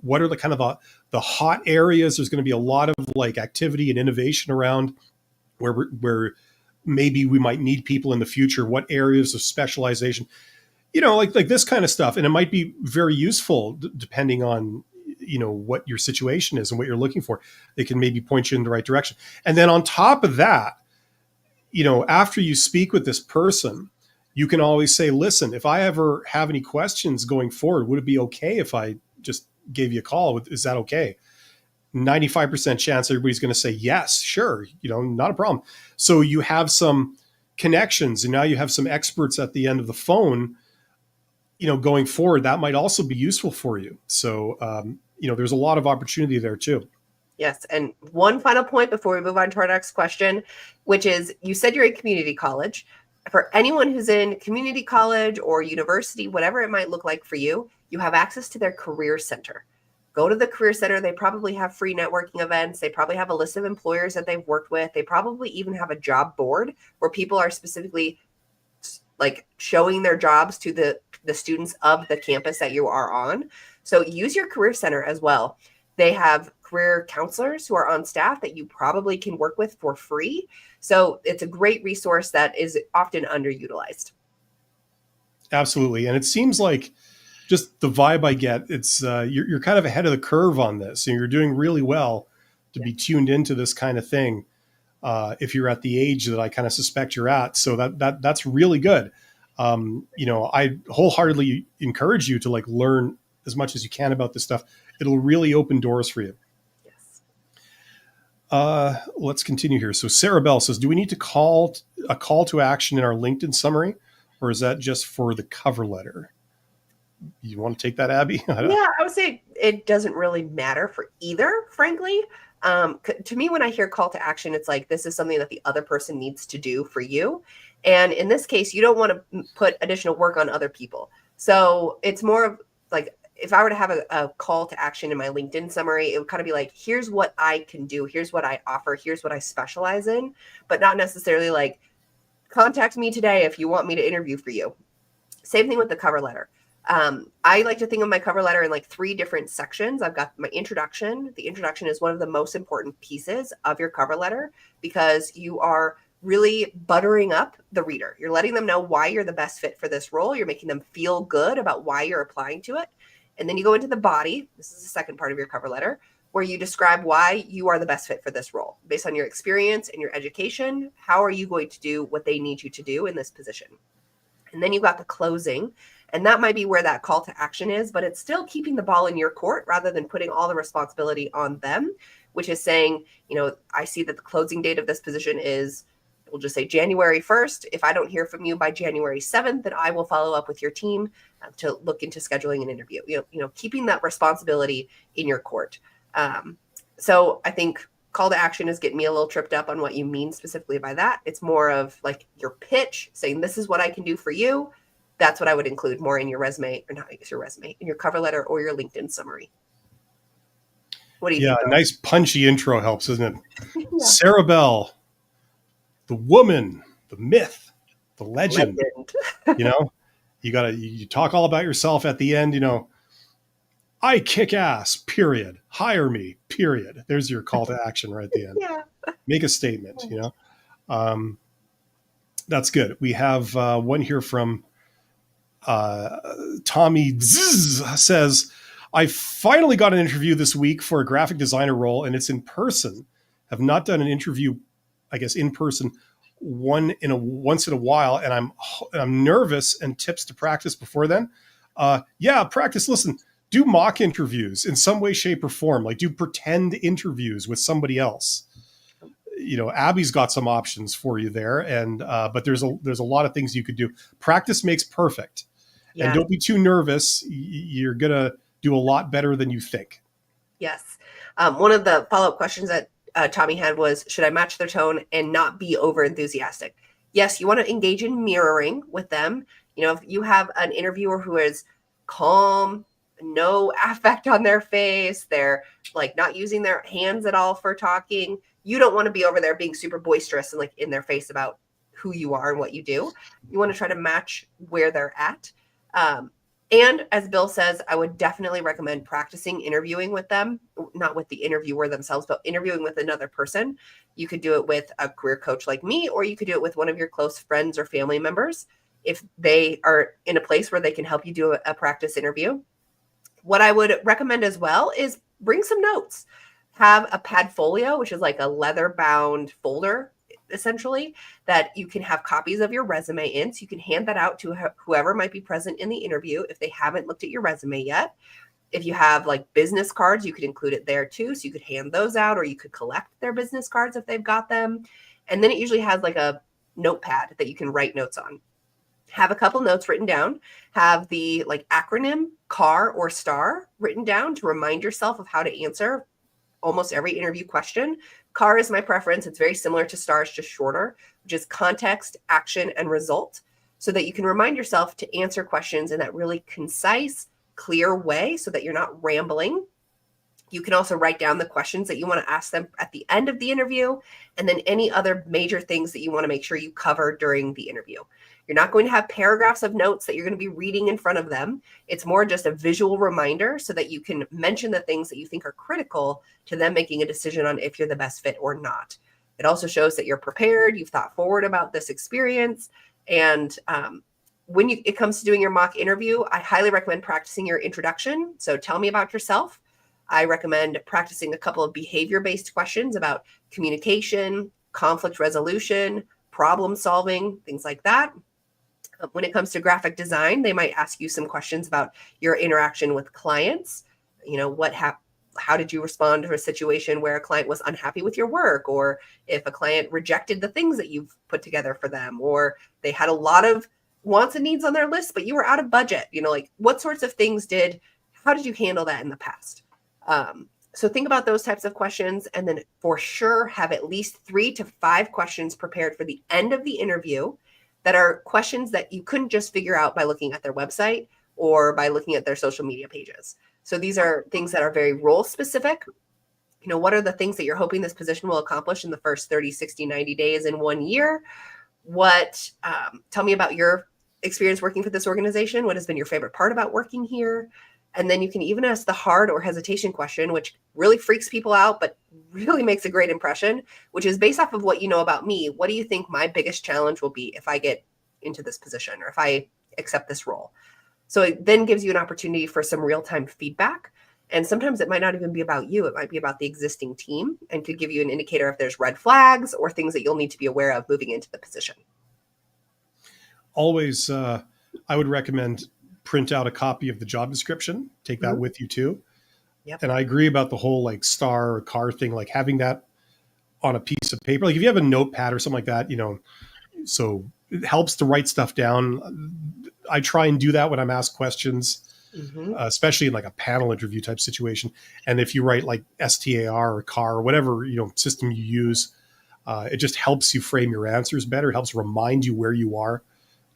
what are the kind of the hot areas. There's going to be a lot of like activity and innovation around where maybe we might need people in the future. What areas of specialization, like this kind of stuff. And it might be very useful depending on, what your situation is and what you're looking for. It can maybe point you in the right direction. And then on top of that, after you speak with this person, you can always say, listen, if I ever have any questions going forward, would it be okay if I just gave you a call? Is that okay? 95% chance everybody's going to say yes, sure, not a problem. So you have some connections, and now you have some experts at the end of the phone, going forward. That might also be useful for you. So, there's a lot of opportunity there too. Yes. And one final point before we move on to our next question, which is, you said you're in community college. For anyone who's in community college or university, whatever it might look like for you, you have access to their career center. Go to the career center. They probably have free networking events. They probably have a list of employers that they've worked with. They probably even have a job board where people are specifically like showing their jobs to the students of the campus that you are on. So use your career center as well. They have career counselors who are on staff that you probably can work with for free. So it's a great resource that is often underutilized. Absolutely. And it seems like, just the vibe I get, it's you're kind of ahead of the curve on this, and you're doing really well to be tuned into this kind of thing. If you're at the age that I kind of suspect you're at, so that's really good. I wholeheartedly encourage you to like learn as much as you can about this stuff. It'll really open doors for you. Yes. Let's continue here. So Sarah Bell says, do we need to call to action in our LinkedIn summary, or is that just for the cover letter? You want to take that, Abby? Yeah, I would say it doesn't really matter for either, frankly. To me, when I hear call to action, it's like, this is something that the other person needs to do for you. And in this case, you don't want to put additional work on other people. So it's more of like, if I were to have a call to action in my LinkedIn summary, it would kind of be like, here's what I can do. Here's what I offer. Here's what I specialize in, but not necessarily like, contact me today if you want me to interview for you. Same thing with the cover letter. I like to think of my cover letter in like 3 different sections. I've got my introduction. The introduction is one of the most important pieces of your cover letter, because you are really buttering up the reader. You're letting them know why you're the best fit for this role. You're making them feel good about why you're applying to it. And then you go into the body. This is the second part of your cover letter, where you describe why you are the best fit for this role. Based on your experience and your education, how are you going to do what they need you to do in this position? And then you've got the closing. And that might be where that call to action is, but it's still keeping the ball in your court rather than putting all the responsibility on them, which is saying, I see that the closing date of this position is, we'll just say January 1st. If I don't hear from you by January 7th, then I will follow up with your team to look into scheduling an interview, keeping that responsibility in your court. So I think call to action is getting me a little tripped up on what you mean specifically by that. It's more of like your pitch, saying this is what I can do for you. That's what I would include more in your resume, or not your resume, in your cover letter or your LinkedIn summary. What do you think? Yeah, a nice punchy intro helps, isn't it? Yeah. Sarah Bell, the woman, the myth, the legend. You talk all about yourself at the end. I kick ass, period. Hire me, period. There's your call to action right at the end. Yeah. Make a statement. That's good. We have one here from Tommy Zzz, says, I finally got an interview this week for a graphic designer role, and it's in person. Have not done an interview, I guess, in person once in a while, and I'm nervous, and tips to practice before then. Practice. Listen, do mock interviews in some way, shape, or form. Like, do pretend interviews with somebody else. Abby's got some options for you there, and but there's a lot of things you could do. Practice makes perfect. Yeah. And don't be too nervous. You're going to do a lot better than you think. Yes. One of the follow-up questions that Tommy had was, should I match their tone and not be over enthusiastic? Yes, you want to engage in mirroring with them. If you have an interviewer who is calm, no affect on their face, they're like not using their hands at all for talking, you don't want to be over there being super boisterous and like in their face about who you are and what you do. You want to try to match where they're at. And as Bill says, I would definitely recommend practicing interviewing with them, not with the interviewer themselves, but interviewing with another person. You could do it with a career coach like me, or you could do it with one of your close friends or family members if they are in a place where they can help you do a practice interview. What I would recommend as well is bring some notes. Have a Padfolio, which is like a leather-bound folder, essentially, that you can have copies of your resume in. So you can hand that out to whoever might be present in the interview if they haven't looked at your resume yet. If you have like business cards, you could include it there too. So you could hand those out, or you could collect their business cards if they've got them. And then it usually has like a notepad that you can write notes on. Have a couple notes written down, have the like acronym CAR or STAR written down to remind yourself of how to answer almost every interview question. CAR is my preference. It's very similar to STAR, it's just shorter, which is context, action, and result, so that you can remind yourself to answer questions in that really concise, clear way so that you're not rambling. You can also write down the questions that you want to ask them at the end of the interview, and then any other major things that you want to make sure you cover during the interview. You're not going to have paragraphs of notes that you're going to be reading in front of them. It's more just a visual reminder so that you can mention the things that you think are critical to them making a decision on if you're the best fit or not. It also shows that you're prepared, you've thought forward about this experience. And when it comes to doing your mock interview, I highly recommend practicing your introduction. So tell me about yourself. I recommend practicing a couple of behavior-based questions about communication, conflict resolution, problem solving, things like that. When it comes to graphic design, they might ask you some questions about your interaction with clients. You know, how did you respond to a situation where a client was unhappy with your work, or if a client rejected the things that you've put together for them, or they had a lot of wants and needs on their list, but you were out of budget, you know, like what sorts of things how did you handle that in the past? So think about those types of questions, and then for sure have at least 3 to 5 questions prepared for the end of the interview that are questions that you couldn't just figure out by looking at their website or by looking at their social media pages. So these are things that are very role specific. You know, what are the things that you're hoping this position will accomplish in the first 30, 60, 90 days in 1 year? Tell me about your experience working for this organization. What has been your favorite part about working here? And then you can even ask the hard or hesitation question, which really freaks people out, but really makes a great impression, which is based off of what you know about me. What do you think my biggest challenge will be if I get into this position or if I accept this role? So it then gives you an opportunity for some real-time feedback. And sometimes it might not even be about you. It might be about the existing team, and could give you an indicator if there's red flags or things that you'll need to be aware of moving into the position. Always, I would recommend print out a copy of the job description, take that with you too. Yep. And I agree about the whole like STAR or CAR thing, like having that on a piece of paper. Like if you have a notepad or something like that, you know, so it helps to write stuff down. I try and do that when I'm asked questions, especially in like a panel interview type situation. And if you write like STAR or CAR or whatever, you know, system you use, it just helps you frame your answers better. It helps remind you where you are,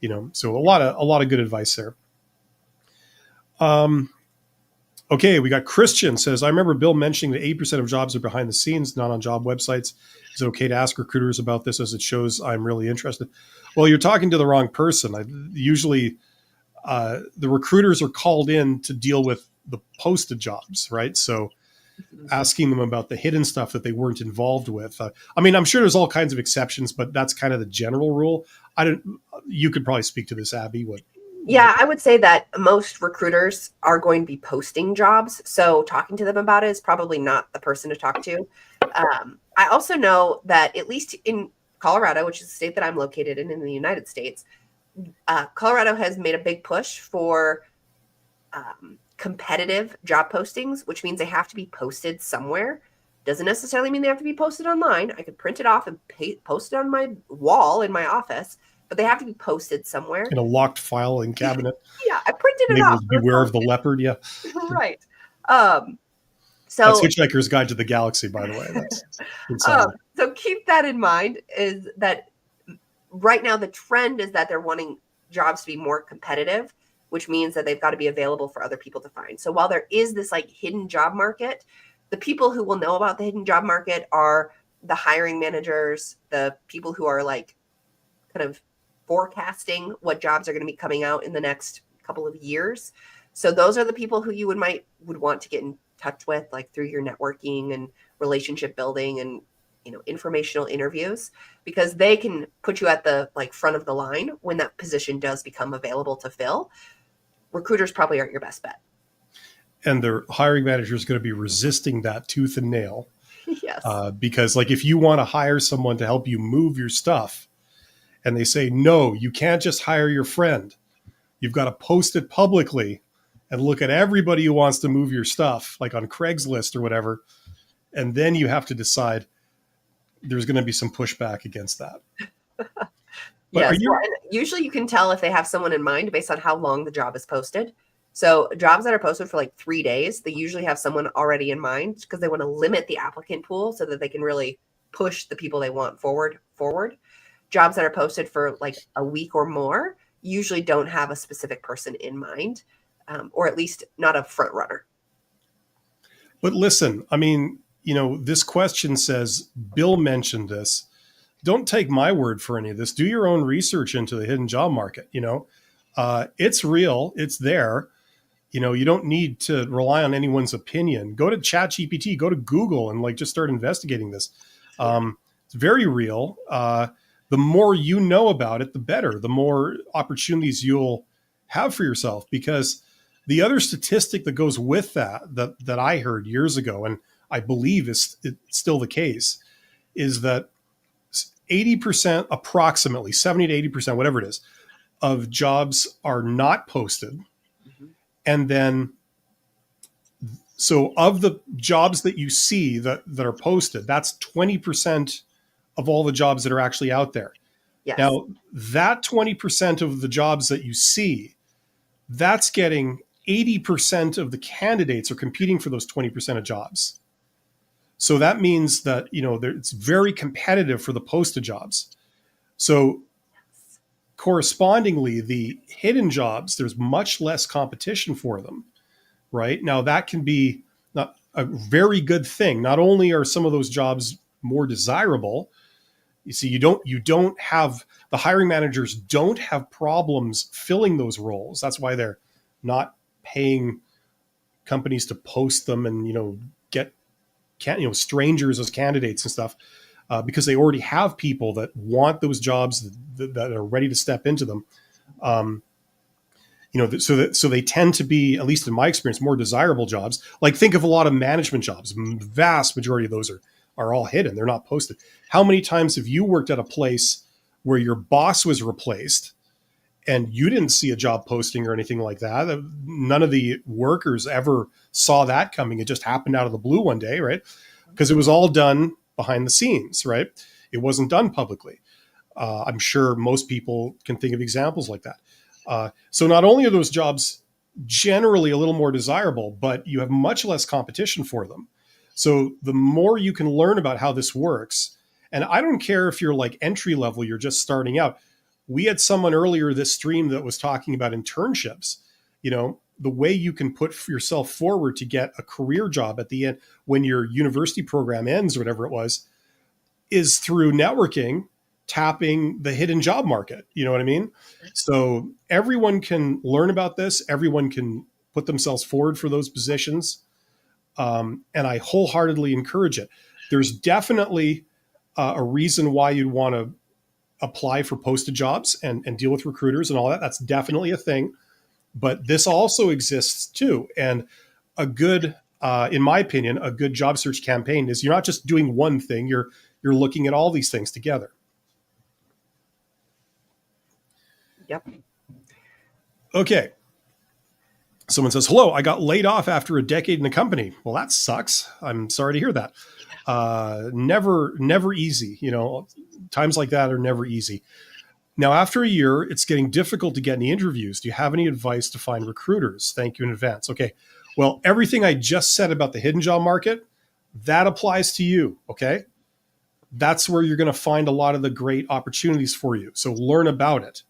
you know, so a lot of good advice there. Okay, we got Christian says, I remember Bill mentioning that 80% of jobs are behind the scenes, not on job websites. Is it okay to ask recruiters about this as it shows I'm really interested? Well, you're talking to the wrong person. Usually the recruiters are called in to deal with the posted jobs, right? So asking them about the hidden stuff that they weren't involved with. I mean, I'm sure there's all kinds of exceptions, but that's kind of the general rule. You could probably speak to this, Abby. Yeah, I would say that most recruiters are going to be posting jobs. So talking to them about it is probably not the person to talk to. I also know that at least in Colorado, which is the state that I'm located in the United States, Colorado has made a big push for competitive job postings, which means they have to be posted somewhere. Doesn't necessarily mean they have to be posted online. I could print it off and post it on my wall in my office, but they have to be posted somewhere. In a locked filing cabinet. Yeah, I printed it off. Beware of the leopard, yeah. Right. So that's Hitchhiker's Guide to the Galaxy, by the way. That's so keep that in mind, is that right now the trend is that they're wanting jobs to be more competitive, which means that they've got to be available for other people to find. So while there is this like hidden job market, the people who will know about the hidden job market are the hiring managers, the people who are like kind of forecasting what jobs are going to be coming out in the next couple of years. So those are the people who you would want to get in touch with, like through your networking and relationship building and informational interviews, because they can put you at the front of the line when that position does become available to fill. Recruiters probably aren't your best bet. And the hiring manager is going to be resisting that tooth and nail. Yes. Because if you want to hire someone to help you move your stuff and they say, no, you can't just hire your friend. You've got to post it publicly and look at everybody who wants to move your stuff, like on Craigslist or whatever. And then you have to decide. There's going to be some pushback against that. Yes. Usually you can tell if they have someone in mind based on how long the job is posted. So jobs that are posted for 3 days, they usually have someone already in mind because they want to limit the applicant pool so that they can really push the people they want forward. Jobs that are posted for a week or more usually don't have a specific person in mind, or at least not a front runner. But listen, I mean, this question says, Bill mentioned this. Don't take my word for any of this. Do your own research into the hidden job market. It's real. It's there. You don't need to rely on anyone's opinion. Go to ChatGPT, go to Google, and just start investigating this. It's very real. The more you know about it, the better. The more opportunities you'll have for yourself. Because the other statistic that goes with that I heard years ago, and I believe it's still the case, is that 80%, approximately 70 to 80%, whatever it is, of jobs are not posted. And then, so of the jobs that you see that are posted, that's 20% of all the jobs that are actually out there. Yes. Now, that 20% of the jobs that you see, that's getting 80% of the candidates are competing for those 20% of jobs. So that means that, it's very competitive for the posted jobs. So correspondingly, the hidden jobs, there's much less competition for them, right? Now, that can be not a very good thing. Not only are some of those jobs more desirable, you see, you don't have, the hiring managers don't have problems filling those roles. That's why they're not paying companies to post them and, get strangers as candidates and stuff. Because they already have people that want those jobs that are ready to step into them. So they tend to be, at least in my experience, more desirable jobs. Think of a lot of management jobs. Vast majority of those are all hidden. They're not posted. How many times have you worked at a place where your boss was replaced and you didn't see a job posting or anything like that? None of the workers ever saw that coming. It just happened out of the blue one day, right? Because it was all done behind the scenes, right? It wasn't done publicly. I'm sure most people can think of examples like that. So not only are those jobs generally a little more desirable, but you have much less competition for them. So the more you can learn about how this works, and I don't care if you're entry level, you're just starting out. We had someone earlier this stream that was talking about internships. The way you can put yourself forward to get a career job at the end when your university program ends or whatever it was, is through networking, tapping the hidden job market. You know what I mean? So everyone can learn about this. Everyone can put themselves forward for those positions. And I wholeheartedly encourage it. There's definitely a reason why you'd want to apply for posted jobs and deal with recruiters and all that. That's definitely a thing. But this also exists too. And a good, in my opinion, a good job search campaign is you're not just doing one thing, you're looking at all these things together. Yep. Okay. Someone says, hello, I got laid off after a decade in the company. Well, that sucks. I'm sorry to hear that. Never easy. Times like that are never easy. Now, after a year, it's getting difficult to get any interviews. Do you have any advice to find recruiters? Thank you in advance. Okay. Well, everything I just said about the hidden job market, that applies to you. Okay. That's where you're going to find a lot of the great opportunities for you. So learn about it.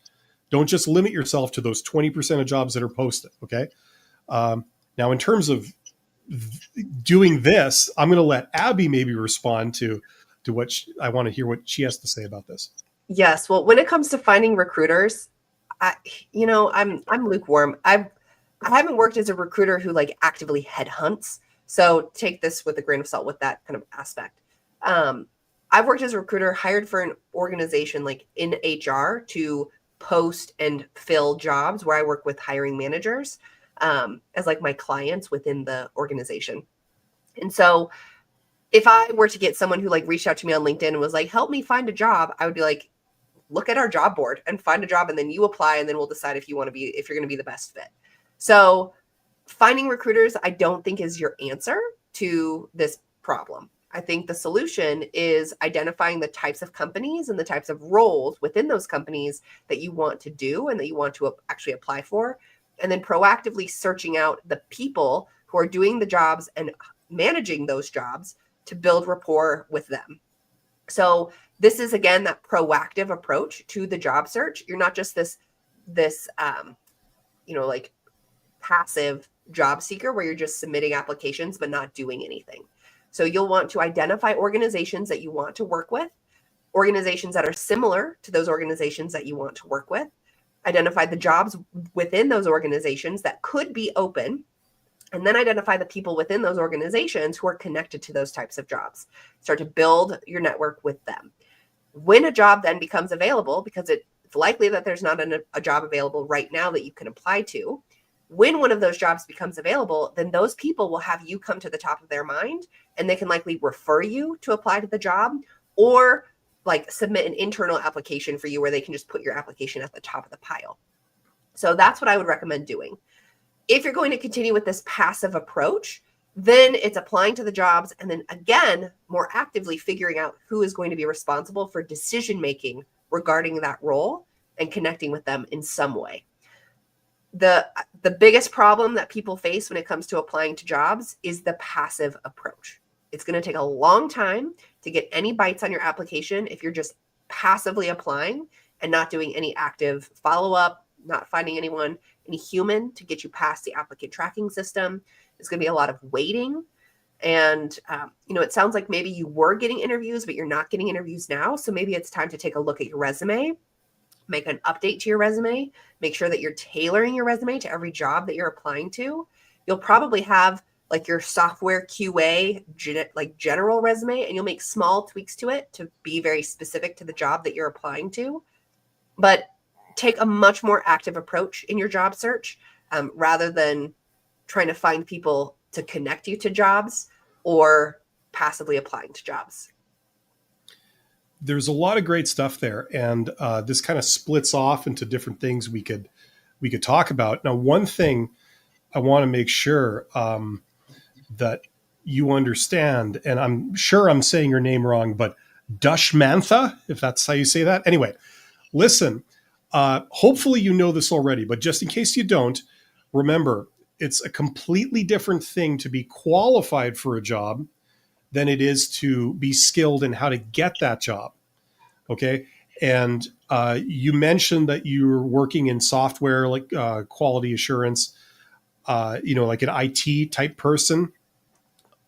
Don't just limit yourself to those 20% of jobs that are posted. Okay. Now, in terms of doing this, I'm going to let Abby maybe respond to what I want to hear what she has to say about this. Yes. Well, when it comes to finding recruiters, I, I'm lukewarm. I haven't worked as a recruiter who like actively headhunts. So take this with a grain of salt with that kind of aspect. Um, I've worked as a recruiter hired for an organization like in HR to post and fill jobs where I work with hiring managers as like my clients within the organization. And so if I were to get someone who like reached out to me on LinkedIn and was like, help me find a job, I would be like, look at our job board and find a job, and then you apply, and then we'll decide if you're going to be the best fit. So finding recruiters, I don't think is your answer to this problem. I think the solution is identifying the types of companies and the types of roles within those companies that you want to do and that you want to actually apply for, and then proactively searching out the people who are doing the jobs and managing those jobs to build rapport with them. So this is again that proactive approach to the job search. You're not just this like passive job seeker where you're just submitting applications but not doing anything. So you'll want to identify organizations that you want to work with, organizations that are similar to those organizations that you want to work with, identify the jobs within those organizations that could be open, and then identify the people within those organizations who are connected to those types of jobs. Start to build your network with them. When a job then becomes available, because it's likely that there's not a job available right now that you can apply to, when one of those jobs becomes available, then those people will have you come to the top of their mind, and they can likely refer you to apply to the job, or like submit an internal application for you where they can just put your application at the top of the pile. So that's what I would recommend doing. If you're going to continue with this passive approach, then it's applying to the jobs and then again, more actively figuring out who is going to be responsible for decision making regarding that role and connecting with them in some way. The biggest problem that people face when it comes to applying to jobs is the passive approach. It's going to take a long time to get any bites on your application if you're just passively applying and not doing any active follow-up, not finding anyone, any human to get you past the applicant tracking system. There's going to be a lot of waiting. And, it sounds like maybe you were getting interviews, but you're not getting interviews now. So maybe it's time to take a look at your resume, make an update to your resume, make sure that you're tailoring your resume to every job that you're applying to. You'll probably have like your software QA, like general resume, and you'll make small tweaks to it to be very specific to the job that you're applying to. But take a much more active approach in your job search rather than trying to find people to connect you to jobs or passively applying to jobs. There's a lot of great stuff there, and this kind of splits off into different things we could talk about. Now, one thing I want to make sure that you understand, and I'm sure I'm saying your name wrong, but Dushmantha, if that's how you say that. Anyway, listen. Hopefully you know this already, but just in case you don't, remember it's a completely different thing to be qualified for a job than it is to be skilled in how to get that job. Okay. And you mentioned that you're working in software like quality assurance, like an IT type person.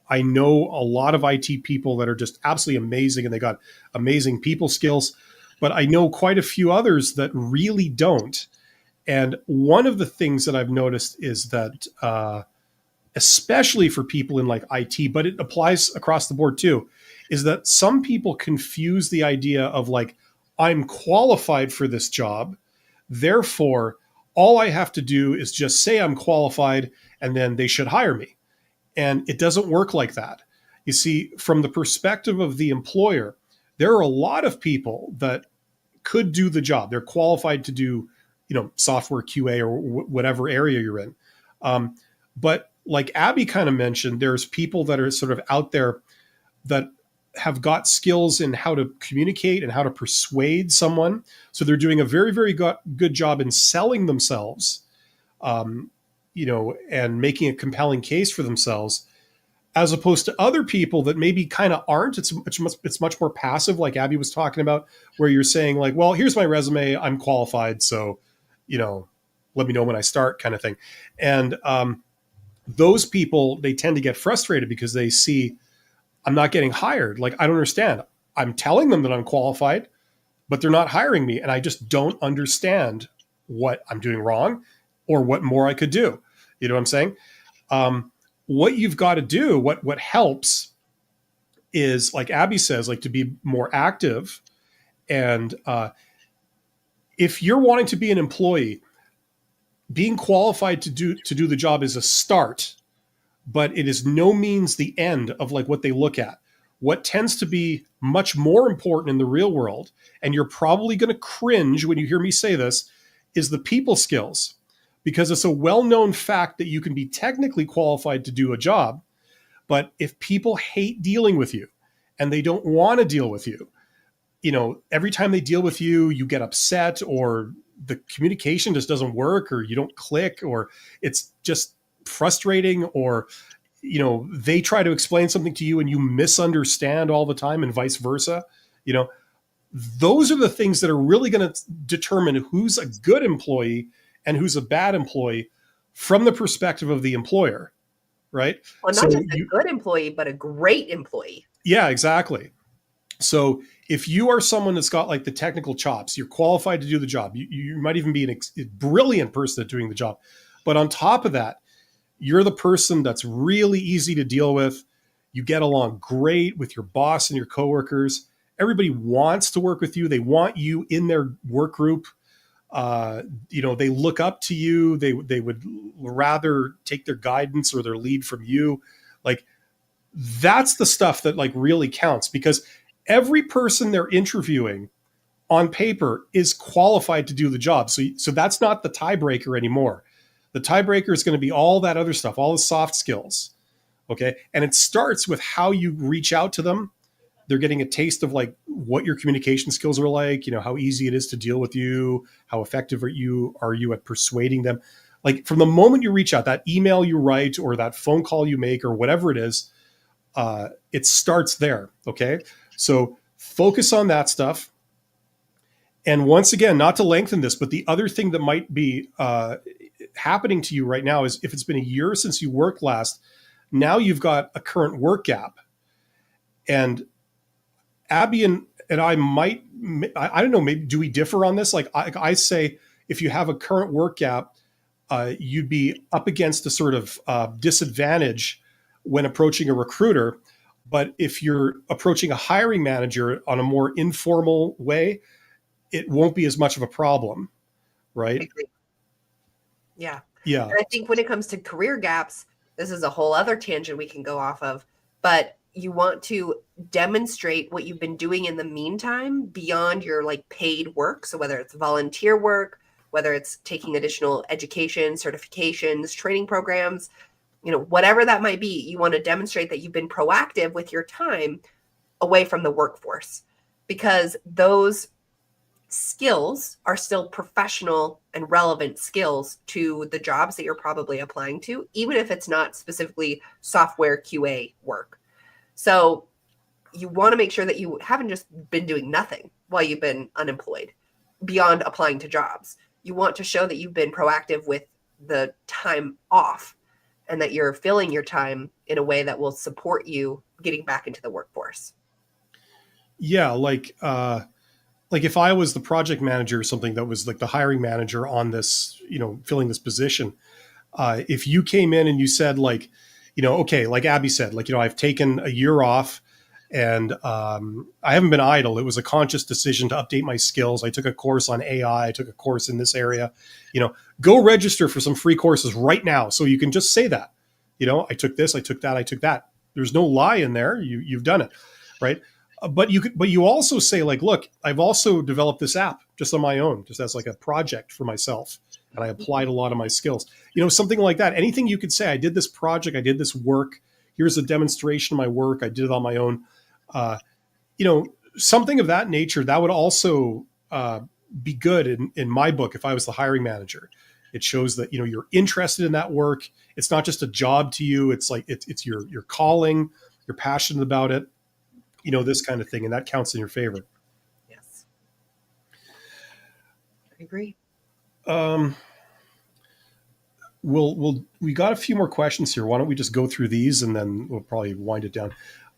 I know a lot of IT people that are just absolutely amazing and they got amazing people skills, but I know quite a few others that really don't. And one of the things that I've noticed is that, especially for people in like IT, but it applies across the board too, is that some people confuse the idea of like, I'm qualified for this job. Therefore, all I have to do is just say I'm qualified and then they should hire me. And it doesn't work like that. You see, from the perspective of the employer, there are a lot of people that could do the job. They're qualified to do, software QA or whatever area you're in. But like Abby kind of mentioned, there's people that are sort of out there that have got skills in how to communicate and how to persuade someone. So they're doing a very, very good job in selling themselves, and making a compelling case for themselves, as opposed to other people that maybe kind of aren't. It's much more passive, like Abby was talking about, where you're saying like, well, here's my resume, I'm qualified, so let me know when I start, kind of thing. And those people, they tend to get frustrated because they see I'm not getting hired. Like, I don't understand. I'm telling them that I'm qualified, but they're not hiring me, and I just don't understand what I'm doing wrong or what more I could do. You know what I'm saying? What you've got to do, what helps is, like Abby says, like to be more active. And if you're wanting to be an employee, being qualified to do the job is a start, but it is no means the end of like what they look at. What tends to be much more important in the real world, and you're probably going to cringe when you hear me say this, is the people skills, because it's a well-known fact that you can be technically qualified to do a job, but if people hate dealing with you and they don't want to deal with you, every time they deal with you, you get upset, or the communication just doesn't work, or you don't click, or it's just frustrating, or they try to explain something to you and you misunderstand all the time, and vice versa. you know those are the things that are really going to determine who's a good employee and who's a bad employee from the perspective of the employer, right? Well, So not just a good employee, but a great employee. yeah, exactly. So if you are someone that's got like the technical chops, you're qualified to do the job. You might even be a brilliant person at doing the job. But on top of that, you're the person that's really easy to deal with. You get along great with your boss and your coworkers. Everybody wants to work with you. They want you in their work group. They look up to you. They would rather take their guidance or their lead from you. Like, that's the stuff that like really counts, because every person they're interviewing on paper is qualified to do the job. So that's not the tiebreaker anymore. The tiebreaker is going to be all that other stuff, all the soft skills. Okay. And it starts with how you reach out to them. They're getting a taste of like what your communication skills are like, how easy it is to deal with you, how effective are you at persuading them. Like, from the moment you reach out, that email you write or that phone call you make or whatever it is, it starts there. Okay. So focus on that stuff. And once again, not to lengthen this, but the other thing that might be happening to you right now is, if it's been a year since you worked last, now you've got a current work gap. And Abby and I might, I don't know, maybe do we differ on this? Like, I say, if you have a current work gap, you'd be up against a sort of disadvantage when approaching a recruiter. But if you're approaching a hiring manager on a more informal way, it won't be as much of a problem, right? Yeah. Yeah. And I think when it comes to career gaps, this is a whole other tangent we can go off of, but you want to demonstrate what you've been doing in the meantime beyond your like paid work. So whether it's volunteer work, whether it's taking additional education, certifications, training programs, whatever that might be, you want to demonstrate that you've been proactive with your time away from the workforce, because those skills are still professional and relevant skills to the jobs that you're probably applying to, even if it's not specifically software QA work. So you want to make sure that you haven't just been doing nothing while you've been unemployed beyond applying to jobs. You want to show that you've been proactive with the time off, and that you're filling your time in a way that will support you getting back into the workforce. Yeah. Like if I was the project manager or something, that was like the hiring manager on this, filling this position, if you came in and you said like, okay, like Abby said, like, I've taken a year off, and I haven't been idle. It was a conscious decision to update my skills. I took a course on AI. I took a course in this area. Go register for some free courses right now. So you can just say that, I took this, I took that, I took that. There's no lie in there. You've done it, right? But you also say like, look, I've also developed this app just on my own, just as like a project for myself, and I applied a lot of my skills. Something like that. Anything you could say, I did this project, I did this work. Here's a demonstration of my work. I did it on my own. Uh, Something of that nature, that would also be good in my book if I was the hiring manager. It shows that you're interested in that work. It's not just a job to you. It's like it's your calling. You're passionate about it. This kind of thing, and that counts in your favor. Yes, I agree. Um, we got a few more questions here. Why don't we just go through these, and then we'll probably wind it down.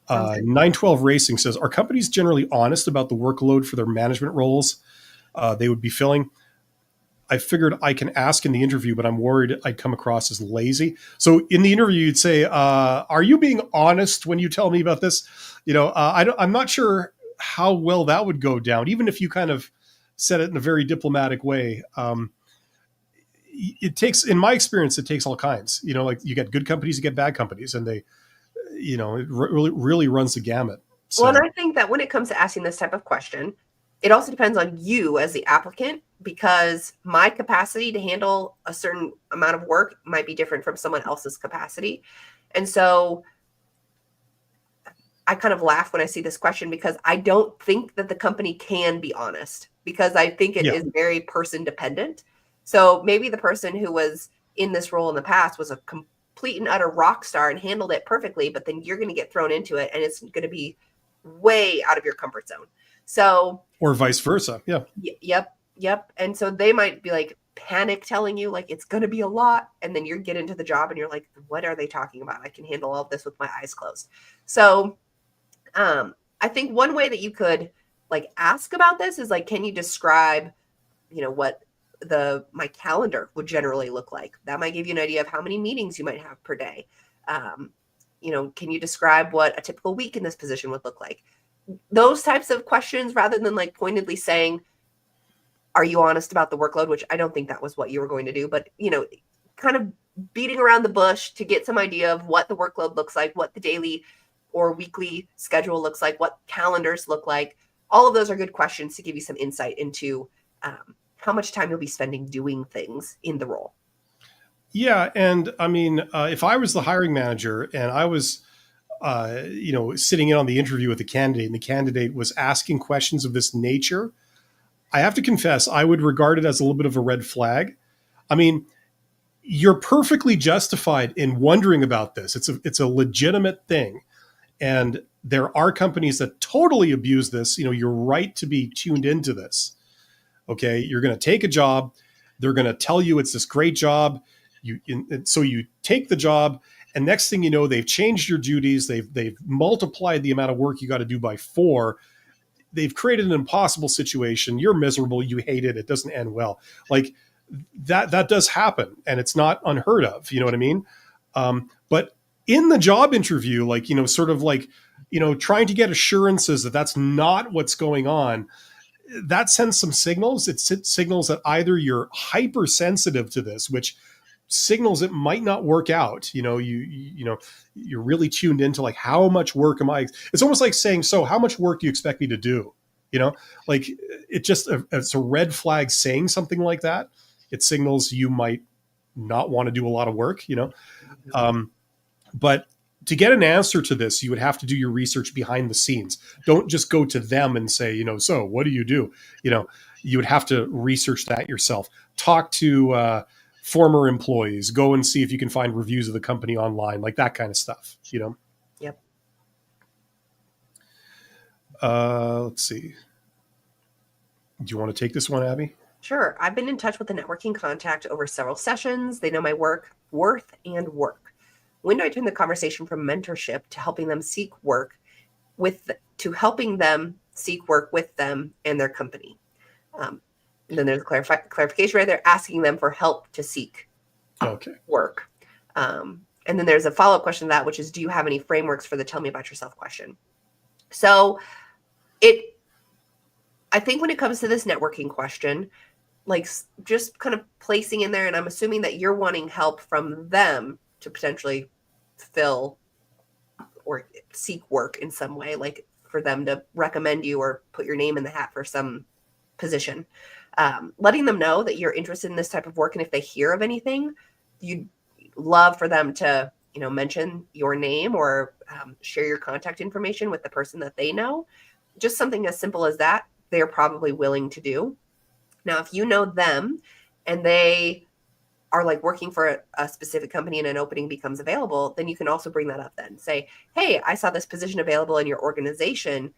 Sounds good. 912 Racing says, are companies generally honest about the workload for their management roles they would be filling? I figured I can ask in the interview, but I'm worried I'd come across as lazy. So in the interview, you'd say, are you being honest when you tell me about this? I'm not sure how well that would go down, even if you kind of said it in a very diplomatic way. It takes, in my experience, it takes all kinds. Like you get good companies, you get bad companies, and they, it really runs the gamut. So, Well, and I think that when it comes to asking this type of question, it also depends on you as the applicant, because my capacity to handle a certain amount of work might be different from someone else's capacity. And so I kind of laugh when I see this question, because I don't think that the company can be honest, because I think it yeah. is very person dependent. So maybe the person who was in this role in the past was a complete and utter rock star and handled it perfectly, but then you're going to get thrown into it and it's going to be way out of your comfort zone. So, Or vice versa. Yeah. Yep. And so they might be like panic telling you like it's going to be a lot, and then you get into the job and you're like, what are they talking about? I can handle all of this with my eyes closed. So I think one way that you could like ask about this is like, can you describe, what my calendar would generally look like? That might give you an idea of how many meetings you might have per day. Can you describe what a typical week in this position would look like? Those types of questions, rather than like pointedly saying, are you honest about the workload? Which I don't think that was what you were going to do, but kind of beating around the bush to get some idea of what the workload looks like, what the daily or weekly schedule looks like, what calendars look like. All of those are good questions to give you some insight into how much time you'll be spending doing things in the role. Yeah. And I mean, if I was the hiring manager and I was, sitting in on the interview with the candidate and the candidate was asking questions of this nature, I have to confess, I would regard it as a little bit of a red flag. I mean, you're perfectly justified in wondering about this. It's a legitimate thing. And there are companies that totally abuse this. You're right to be tuned into this. Okay. You're going to take a job. They're going to tell you it's this great job. So you take the job, and next thing you know, they've changed your duties. They've multiplied the amount of work you got to do by 4. They've created an impossible situation. You're miserable. You hate it. It doesn't end well. Like that does happen, and it's not unheard of. You know what I mean? But in the job interview, like, sort of like, trying to get assurances that that's not what's going on, that sends some signals. It signals that either you're hypersensitive to this, which signals it might not work out. You're really tuned into like, how much work am I? It's almost like saying, so how much work do you expect me to do? Like it's a red flag saying something like that. It signals you might not want to do a lot of work, but to get an answer to this, you would have to do your research behind the scenes. Don't just go to them and say, so what do? You would have to research that yourself. Talk to former employees. Go and see if you can find reviews of the company online, like that kind of stuff. Yep. Let's see. Do you want to take this one, Abby? Sure. I've been in touch with a networking contact over several sessions. They know my work, worth, and work. When do I turn the conversation from mentorship to helping them seek work to helping them seek work with them and their company? And then there's a clarification right there, asking them for help to seek work. And then there's a follow-up question to that, which is, do you have any frameworks for the tell me about yourself question? So I think when it comes to this networking question, like just kind of placing in there, and I'm assuming that you're wanting help from them to potentially fill or seek work in some way, like for them to recommend you or put your name in the hat for some position. Letting them know that you're interested in this type of work. And if they hear of anything, you'd love for them to, mention your name or share your contact information with the person that they know. Just something as simple as that, they're probably willing to do. Now, if you know them and they are like working for a specific company and an opening becomes available, then you can also bring that up then. Say, hey, I saw this position available in your organization.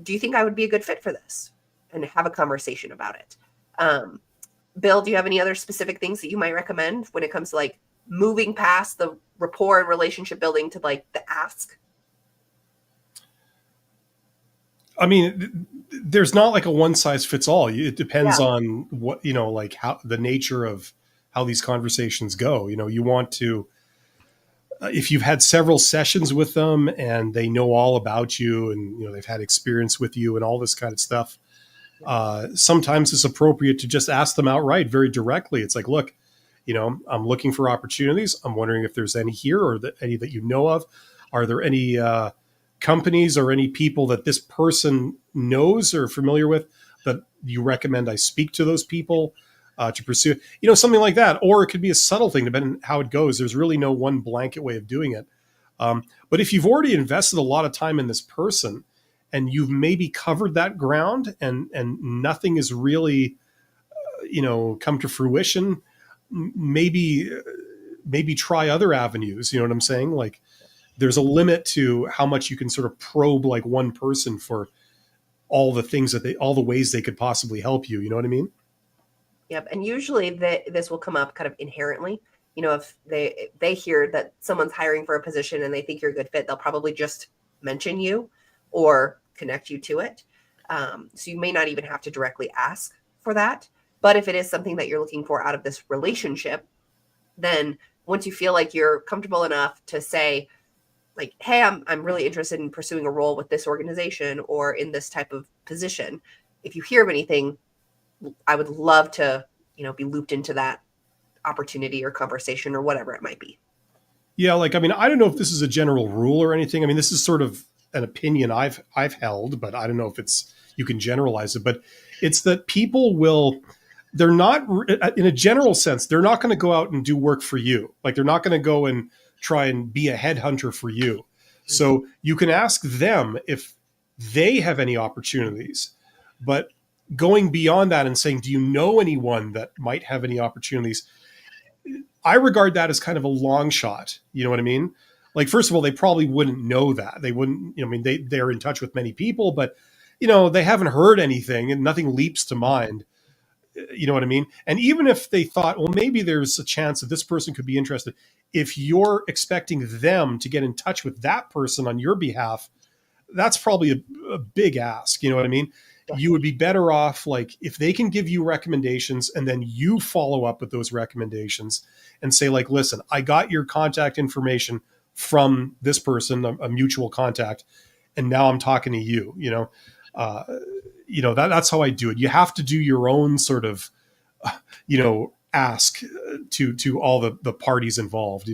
Do you think I would be a good fit for this? And have a conversation about it. Bill, do you have any other specific things that you might recommend when it comes to like moving past the rapport and relationship building to like the ask? I mean, there's not like a one size fits all. It depends Yeah. on what, like how the nature of how these conversations go. You want to, if you've had several sessions with them and they know all about you and, they've had experience with you and all this kind of stuff, Yeah. sometimes it's appropriate to just ask them outright, very directly. It's like, look, I'm looking for opportunities. I'm wondering if there's any here or any that you know of. Are there any companies or any people that this person knows or familiar with that you recommend I speak to those people to pursue? Something like that. Or it could be a subtle thing, depending on how it goes. There's really no one blanket way of doing it. But if you've already invested a lot of time in this person and you've maybe covered that ground and nothing is really come to fruition, maybe try other avenues. You know what I'm saying? Like, there's a limit to how much you can sort of probe like one person for all the ways they could possibly help you. You know what I mean? Yep. And usually this will come up kind of inherently. If they hear that someone's hiring for a position and they think you're a good fit, they'll probably just mention you or connect you to it. So you may not even have to directly ask for that. But if it is something that you're looking for out of this relationship, then once you feel like you're comfortable enough to say, like, hey, I'm really interested in pursuing a role with this organization or in this type of position. If you hear of anything, I would love to, be looped into that opportunity or conversation or whatever it might be. Yeah, like, I mean, I don't know if this is a general rule or anything. I mean, this is sort of an opinion I've held, but I don't know if it's you can generalize it. But it's that people will, they're not, in a general sense, they're not going to go out and do work for you. Like, they're not going to go and try and be a headhunter for you. Mm-hmm. So you can ask them if they have any opportunities, but going beyond that and saying, do you know anyone that might have any opportunities? I regard that as kind of a long shot. You know what I mean? Like, first of all, they probably wouldn't know that. They wouldn't, I mean, they're in touch with many people, but, they haven't heard anything and nothing leaps to mind. You know what I mean? And even if they thought, well, maybe there's a chance that this person could be interested, if you're expecting them to get in touch with that person on your behalf, that's probably a big ask. You know what I mean? You would be better off, like, if they can give you recommendations and then you follow up with those recommendations and say, like, listen, I got your contact information from this person, a mutual contact, and now I'm talking to you. Uh, that's how I do it. You have to do your own sort of, ask to all the parties involved.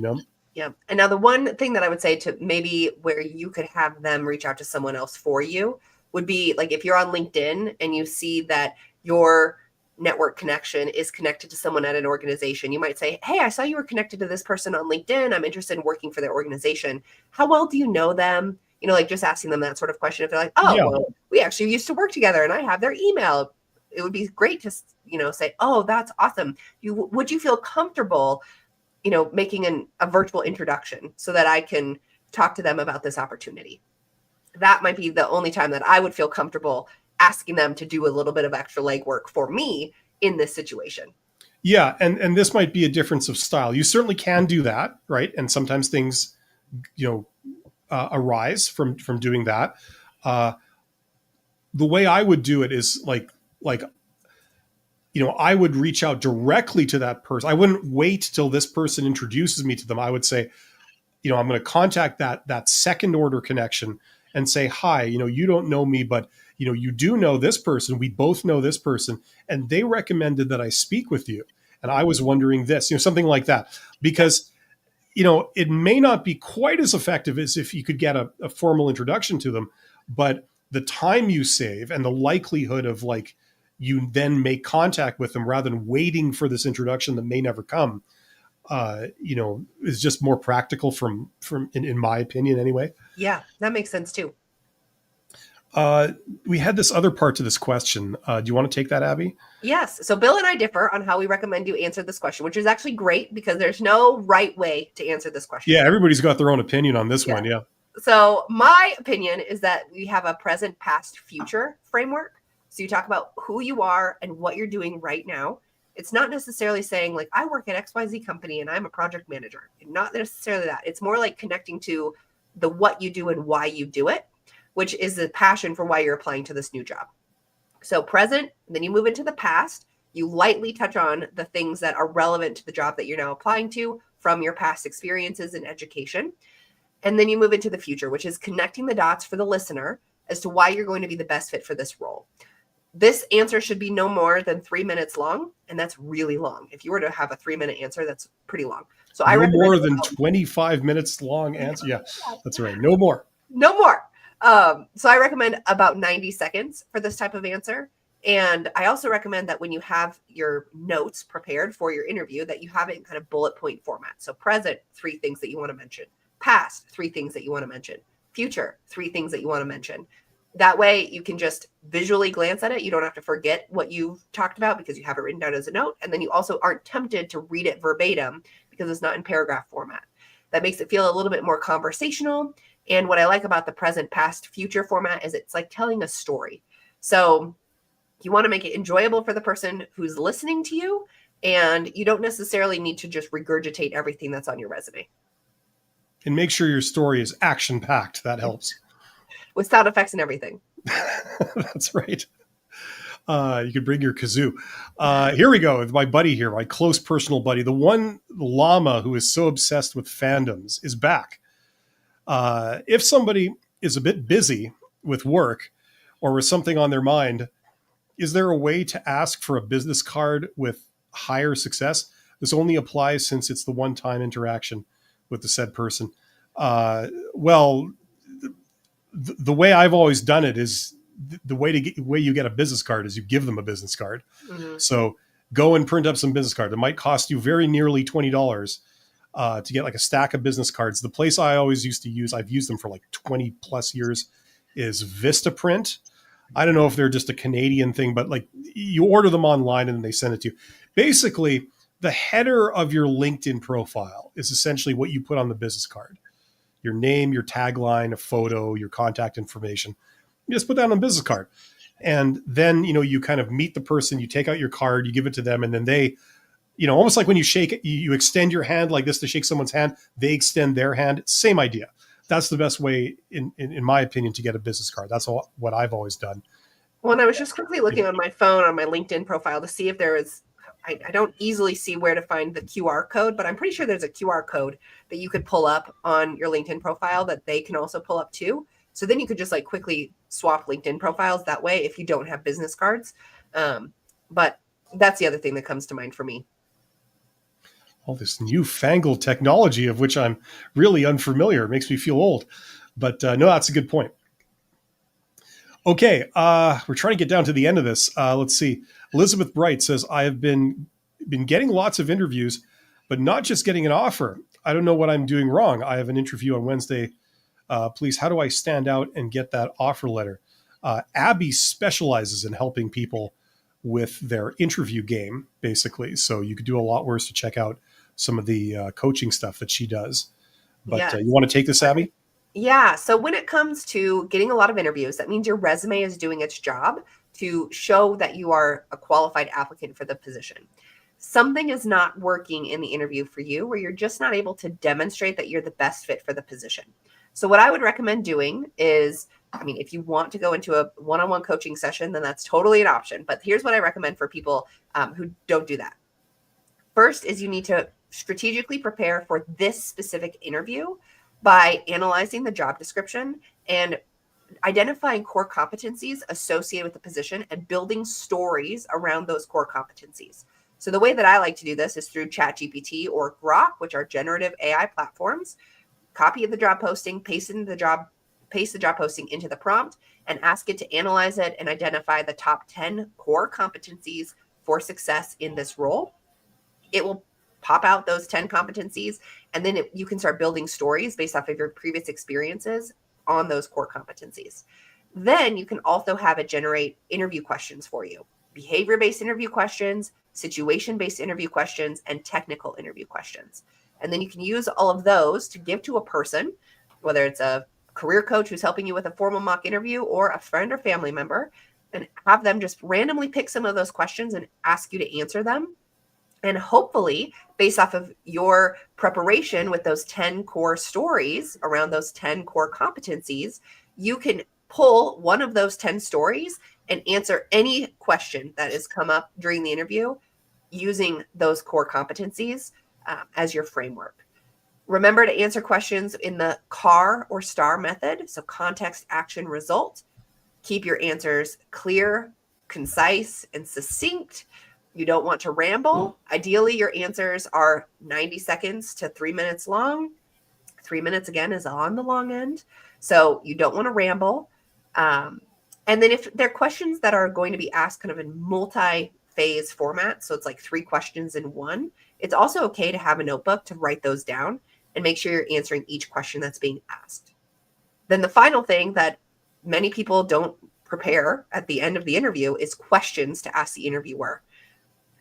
Yeah. And now the one thing that I would say to maybe where you could have them reach out to someone else for you would be like if you're on LinkedIn and you see that your network connection is connected to someone at an organization, you might say, hey, I saw you were connected to this person on LinkedIn. I'm interested in working for their organization. How well do you know them? Like just asking them that sort of question. If they're like, oh, Yeah. well, we actually used to work together and I have their email. It would be great to, say, oh, that's awesome. Would you feel comfortable making a virtual introduction so that I can talk to them about this opportunity? That might be the only time that I would feel comfortable asking them to do a little bit of extra legwork for me in this situation. Yeah. And this might be a difference of style. You certainly can do that. Right. And sometimes things, arise from doing that. Uh, the way I would do it is like, I would reach out directly to that person. I wouldn't wait till this person introduces me to them. I would say, I'm going to contact that second order connection and say, hi, you don't know me, but you do know this person. We both know this person, and they recommended that I speak with you. And I was wondering this, something like that, because it may not be quite as effective as if you could get a formal introduction to them, but the time you save and the likelihood of like you then make contact with them rather than waiting for this introduction that may never come, is just more practical in my opinion anyway. Yeah, that makes sense too. We had this other part to this question. Do you want to take that, Abby? Yes. So Bill and I differ on how we recommend you answer this question, which is actually great because there's no right way to answer this question. Yeah, everybody's got their own opinion on this one. Yeah. So my opinion is that we have a present, past, future framework. So you talk about who you are and what you're doing right now. It's not necessarily saying like, I work at XYZ company and I'm a project manager. Not necessarily that. It's more like connecting to the what you do and why you do it. which is the passion for why you're applying to this new job. So present, then you move into the past. You lightly touch on the things that are relevant to the job that you're now applying to from your past experiences in education. And then you move into the future, which is connecting the dots for the listener as to why you're going to be the best fit for this role. This answer should be no more than 3 minutes long, and that's really long. If you were to have a 3-minute answer, that's pretty long. So I No recommend more than 25 minutes long answer. Yeah, that's right. No more. No more. So I recommend about 90 seconds for this type of answer. And I also recommend that when you have your notes prepared for your interview, that you have it in kind of bullet point format. So present, 3 things that you want to mention. Past, 3 things that you want to mention. Future, 3 things that you want to mention. That way you can just visually glance at it. You don't have to forget what you've talked about because you have it written down as a note. And then you also aren't tempted to read it verbatim because it's not in paragraph format. That makes it feel a little bit more conversational. And what I like about the present, past, future format is it's like telling a story. So you want to make it enjoyable for the person who's listening to you. And you don't necessarily need to just regurgitate everything that's on your resume. And make sure your story is action-packed. That helps. With sound effects and everything. That's right. You could bring your kazoo. Here we go with my buddy here, my close personal buddy. The one llama who is so obsessed with fandoms is back. If somebody is a bit busy with work or with something on their mind, is there a way to ask for a business card with higher success? This only applies since it's the one-time interaction with the said person. Well, the way I've always done it is the way you get a business card is you give them a business card. Mm-hmm. So go and print up some business cards. It might cost you very nearly $20 to get like a stack of business cards. The place I always used to use, I've used them for like 20 plus years, is Vistaprint. I don't know if they're just a Canadian thing, but like you order them online and then they send it to you. Basically, the header of your LinkedIn profile is essentially what you put on the business card. Your name, your tagline, a photo, your contact information. You just put that on a business card. And then, you kind of meet the person, you take out your card, you give it to them, and then they, almost like when you shake it, you extend your hand like this to shake someone's hand, they extend their hand. Same idea. That's the best way, in my opinion, to get a business card. That's what I've always done. Well, and I was just quickly looking on my phone, on my LinkedIn profile to see if there is, I don't easily see where to find the QR code, but I'm pretty sure there's a QR code that you could pull up on your LinkedIn profile that they can also pull up too. So then you could just like quickly swap LinkedIn profiles that way if you don't have business cards. But that's the other thing that comes to mind for me. All this newfangled technology of which I'm really unfamiliar. It makes me feel old. But no, that's a good point. Okay, we're trying to get down to the end of this. Let's see. Elizabeth Bright says, I have been getting lots of interviews, but not just getting an offer. I don't know what I'm doing wrong. I have an interview on Wednesday. Please, how do I stand out and get that offer letter? Abby specializes in helping people with their interview game, basically. So you could do a lot worse to check out some of the coaching stuff that she does. But yes. You want to take this, Abby? Yeah. So when it comes to getting a lot of interviews, that means your resume is doing its job to show that you are a qualified applicant for the position. Something is not working in the interview for you where you're just not able to demonstrate that you're the best fit for the position. So what I would recommend doing is, if you want to go into a one-on-one coaching session, then that's totally an option. But here's what I recommend for people who don't do that. First is you need to strategically prepare for this specific interview by analyzing the job description and identifying core competencies associated with the position and building stories around those core competencies. So the way that I like to do this is through ChatGPT or Grok, which are generative AI platforms. Copy the job posting, paste the job posting into the prompt, and ask it to analyze it and identify the top 10 core competencies for success in this role. It will pop out those 10 competencies, and then you can start building stories based off of your previous experiences on those core competencies. Then you can also have it generate interview questions for you, behavior-based interview questions, situation-based interview questions, and technical interview questions. And then you can use all of those to give to a person, whether it's a career coach who's helping you with a formal mock interview or a friend or family member, and have them just randomly pick some of those questions and ask you to answer them. And hopefully, based off of your preparation with those 10 core stories around those 10 core competencies, you can pull one of those 10 stories and answer any question that has come up during the interview using those core competencies as your framework. Remember to answer questions in the CAR or STAR method. So context, action, result. Keep your answers clear, concise, and succinct. You don't want to ramble. Ideally, your answers are 90 seconds to 3 minutes long. 3 minutes, again, is on the long end. So you don't want to ramble. And then if there are questions that are going to be asked kind of in multi-phase format, so it's like 3 questions in one, it's also okay to have a notebook to write those down and make sure you're answering each question that's being asked. Then the final thing that many people don't prepare at the end of the interview is questions to ask the interviewer.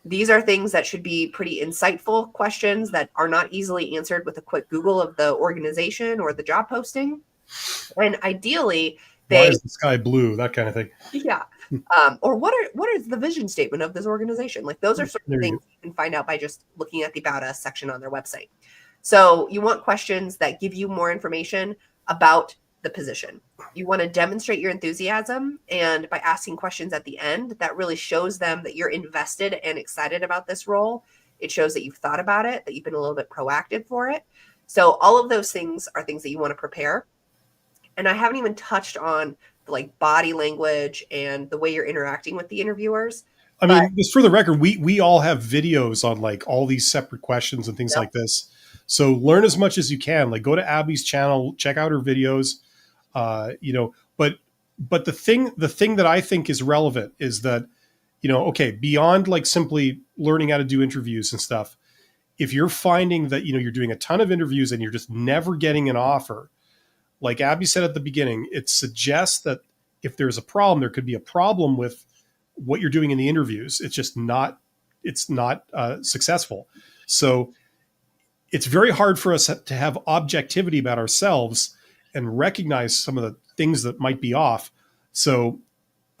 These are things that should be pretty insightful questions that are not easily answered with a quick Google of the organization or the job posting. And ideally, why is the sky blue? That kind of thing. Yeah. Or what is the vision statement of this organization? Like those are sort of things you can find out by just looking at the About Us section on their website. So you want questions that give you more information about the position. You want to demonstrate your enthusiasm, and by asking questions at the end, that really shows them that you're invested and excited about this role. It shows that you've thought about it, that you've been a little bit proactive for it. So all of those things are things that you want to prepare. And I haven't even touched on the like body language and the way you're interacting with the interviewers. I mean, just for the record, we all have videos on like all these separate questions and things like this. So learn as much as you can. Like go to Abby's channel, check out her videos. But the thing that I think is relevant is that, okay, beyond like simply learning how to do interviews and stuff, if you're finding that, you're doing a ton of interviews and you're just never getting an offer, like Abby said at the beginning, it suggests that if there's a problem, there could be a problem with what you're doing in the interviews. It's not successful. So it's very hard for us to have objectivity about ourselves and recognize some of the things that might be off. So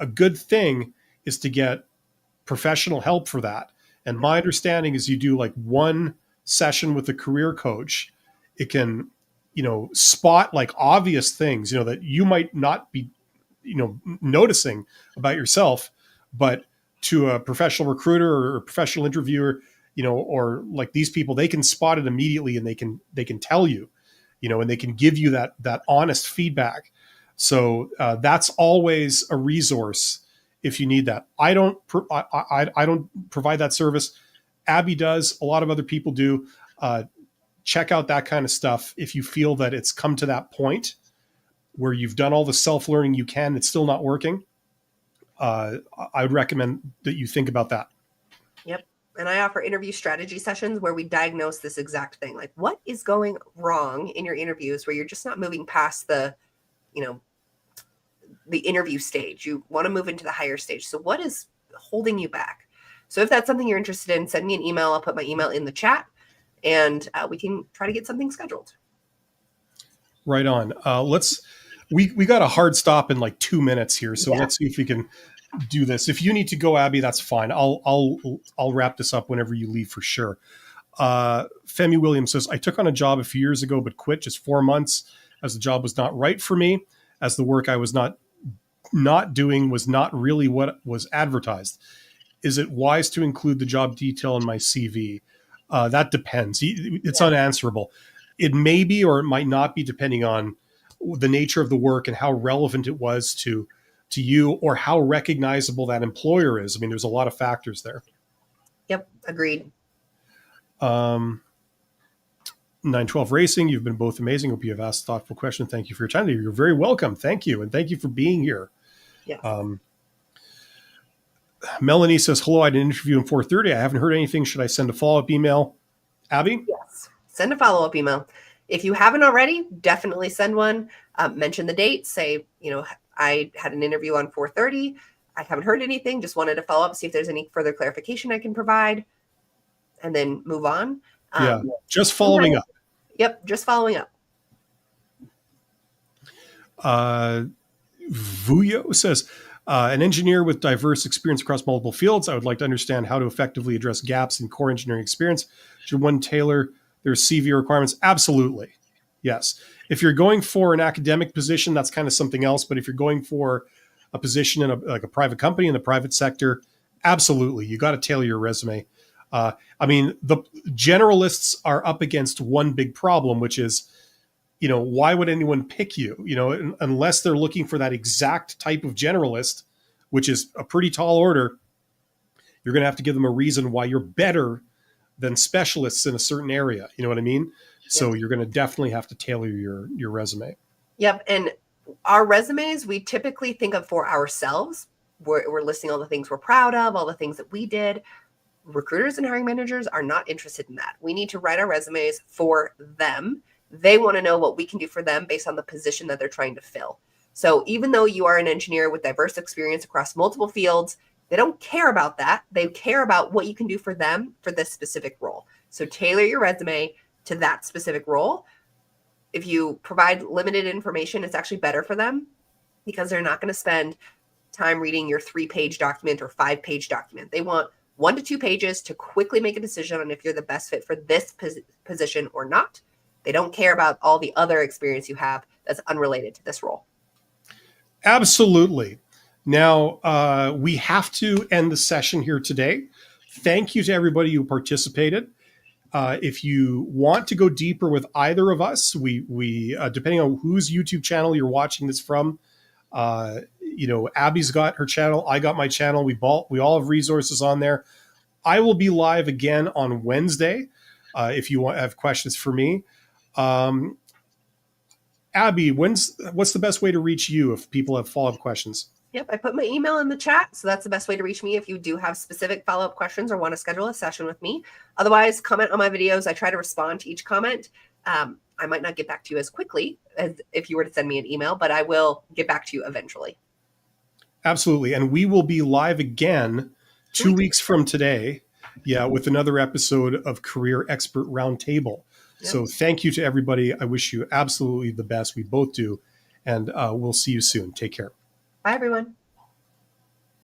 a good thing is to get professional help for that. And my understanding is you do like one session with a career coach. It can, spot like obvious things, that you might not be, noticing about yourself, but to a professional recruiter or a professional interviewer, or like these people, they can spot it immediately and they can tell you, and they can give you that honest feedback. So that's always a resource if you need that. I don't provide that service. Abby does. A lot of other people do. Check out that kind of stuff if you feel that it's come to that point where you've done all the self-learning you can, it's still not working. I would recommend that you think about that. Yep. And I offer interview strategy sessions where we diagnose this exact thing. Like what is going wrong in your interviews where you're just not moving past the interview stage. You want to move into the higher stage. So what is holding you back? So if that's something you're interested in, send me an email. I'll put my email in the chat and we can try to get something scheduled. Right on. We got a hard stop in like 2 minutes here. So let's see if we can do this. If you need to go, Abby, that's fine. I'll wrap this up whenever you leave for sure. Femi Williams says, I took on a job a few years ago, but quit just 4 months as the job was not right for me, as the work I was not doing was not really what was advertised. Is it wise to include the job detail in my CV? That depends. It's unanswerable. It may be, or it might not be, depending on the nature of the work and how relevant it was to you, or how recognizable that employer is. I mean, there's a lot of factors there. Yep. Agreed. 912 Racing, you've been both amazing. Hope you have asked thoughtful questions. Thank you for your time. You're very welcome. Thank you. And thank you for being here. Yes. Melanie says, hello, I had an interview in 4:30. I haven't heard anything. Should I send a follow-up email? Abby? Yes. Send a follow-up email. If you haven't already, definitely send one. Mention the date. Say, I had an interview on 4:30. I haven't heard anything. Just wanted to follow up, see if there's any further clarification I can provide, and then move on. Just following up. Yep, just following up. Vuyo says, an engineer with diverse experience across multiple fields. I would like to understand how to effectively address gaps in core engineering experience. Should one tailor their CV requirements? Absolutely. Yes. If you're going for an academic position, that's kind of something else. But if you're going for a position in like a private company in the private sector, absolutely, you got to tailor your resume. I mean, the generalists are up against one big problem, which is, why would anyone pick you? Unless they're looking for that exact type of generalist, which is a pretty tall order. You're going to have to give them a reason why you're better than specialists in a certain area. You know what I mean? Yep. So you're going to definitely have to tailor your resume. Yep. And our resumes, we typically think of for ourselves. We're listing all the things we're proud of, all the things that we did. Recruiters and hiring managers are not interested in that. We need to write our resumes for them. They want to know what we can do for them based on the position that they're trying to fill. So even though you are an engineer with diverse experience across multiple fields, they don't care about that. They care about what you can do for them for this specific role. So tailor your resume to that specific role. If you provide limited information, it's actually better for them because they're not going to spend time reading your 3-page document or 5-page document. They want 1 to 2 pages to quickly make a decision on if you're the best fit for this position or not. They don't care about all the other experience you have that's unrelated to this role. Absolutely. Now, we have to end the session here today. Thank you to everybody who participated. If you want to go deeper with either of us, we depending on whose YouTube channel you're watching this from, Abby's got her channel, I got my channel. We all have resources on there. I will be live again on Wednesday. If you have questions for me, Abby, what's the best way to reach you if people have follow-up questions? Yep, I put my email in the chat, so that's the best way to reach me if you do have specific follow-up questions or want to schedule a session with me. Otherwise, comment on my videos. I try to respond to each comment. I might not get back to you as quickly as if you were to send me an email, but I will get back to you eventually. Absolutely. And we will be live again 2 weeks from today, with another episode of Career Expert Roundtable. Yep. So thank you to everybody. I wish you absolutely the best. We both do. And we'll see you soon. Take care. Bye, everyone.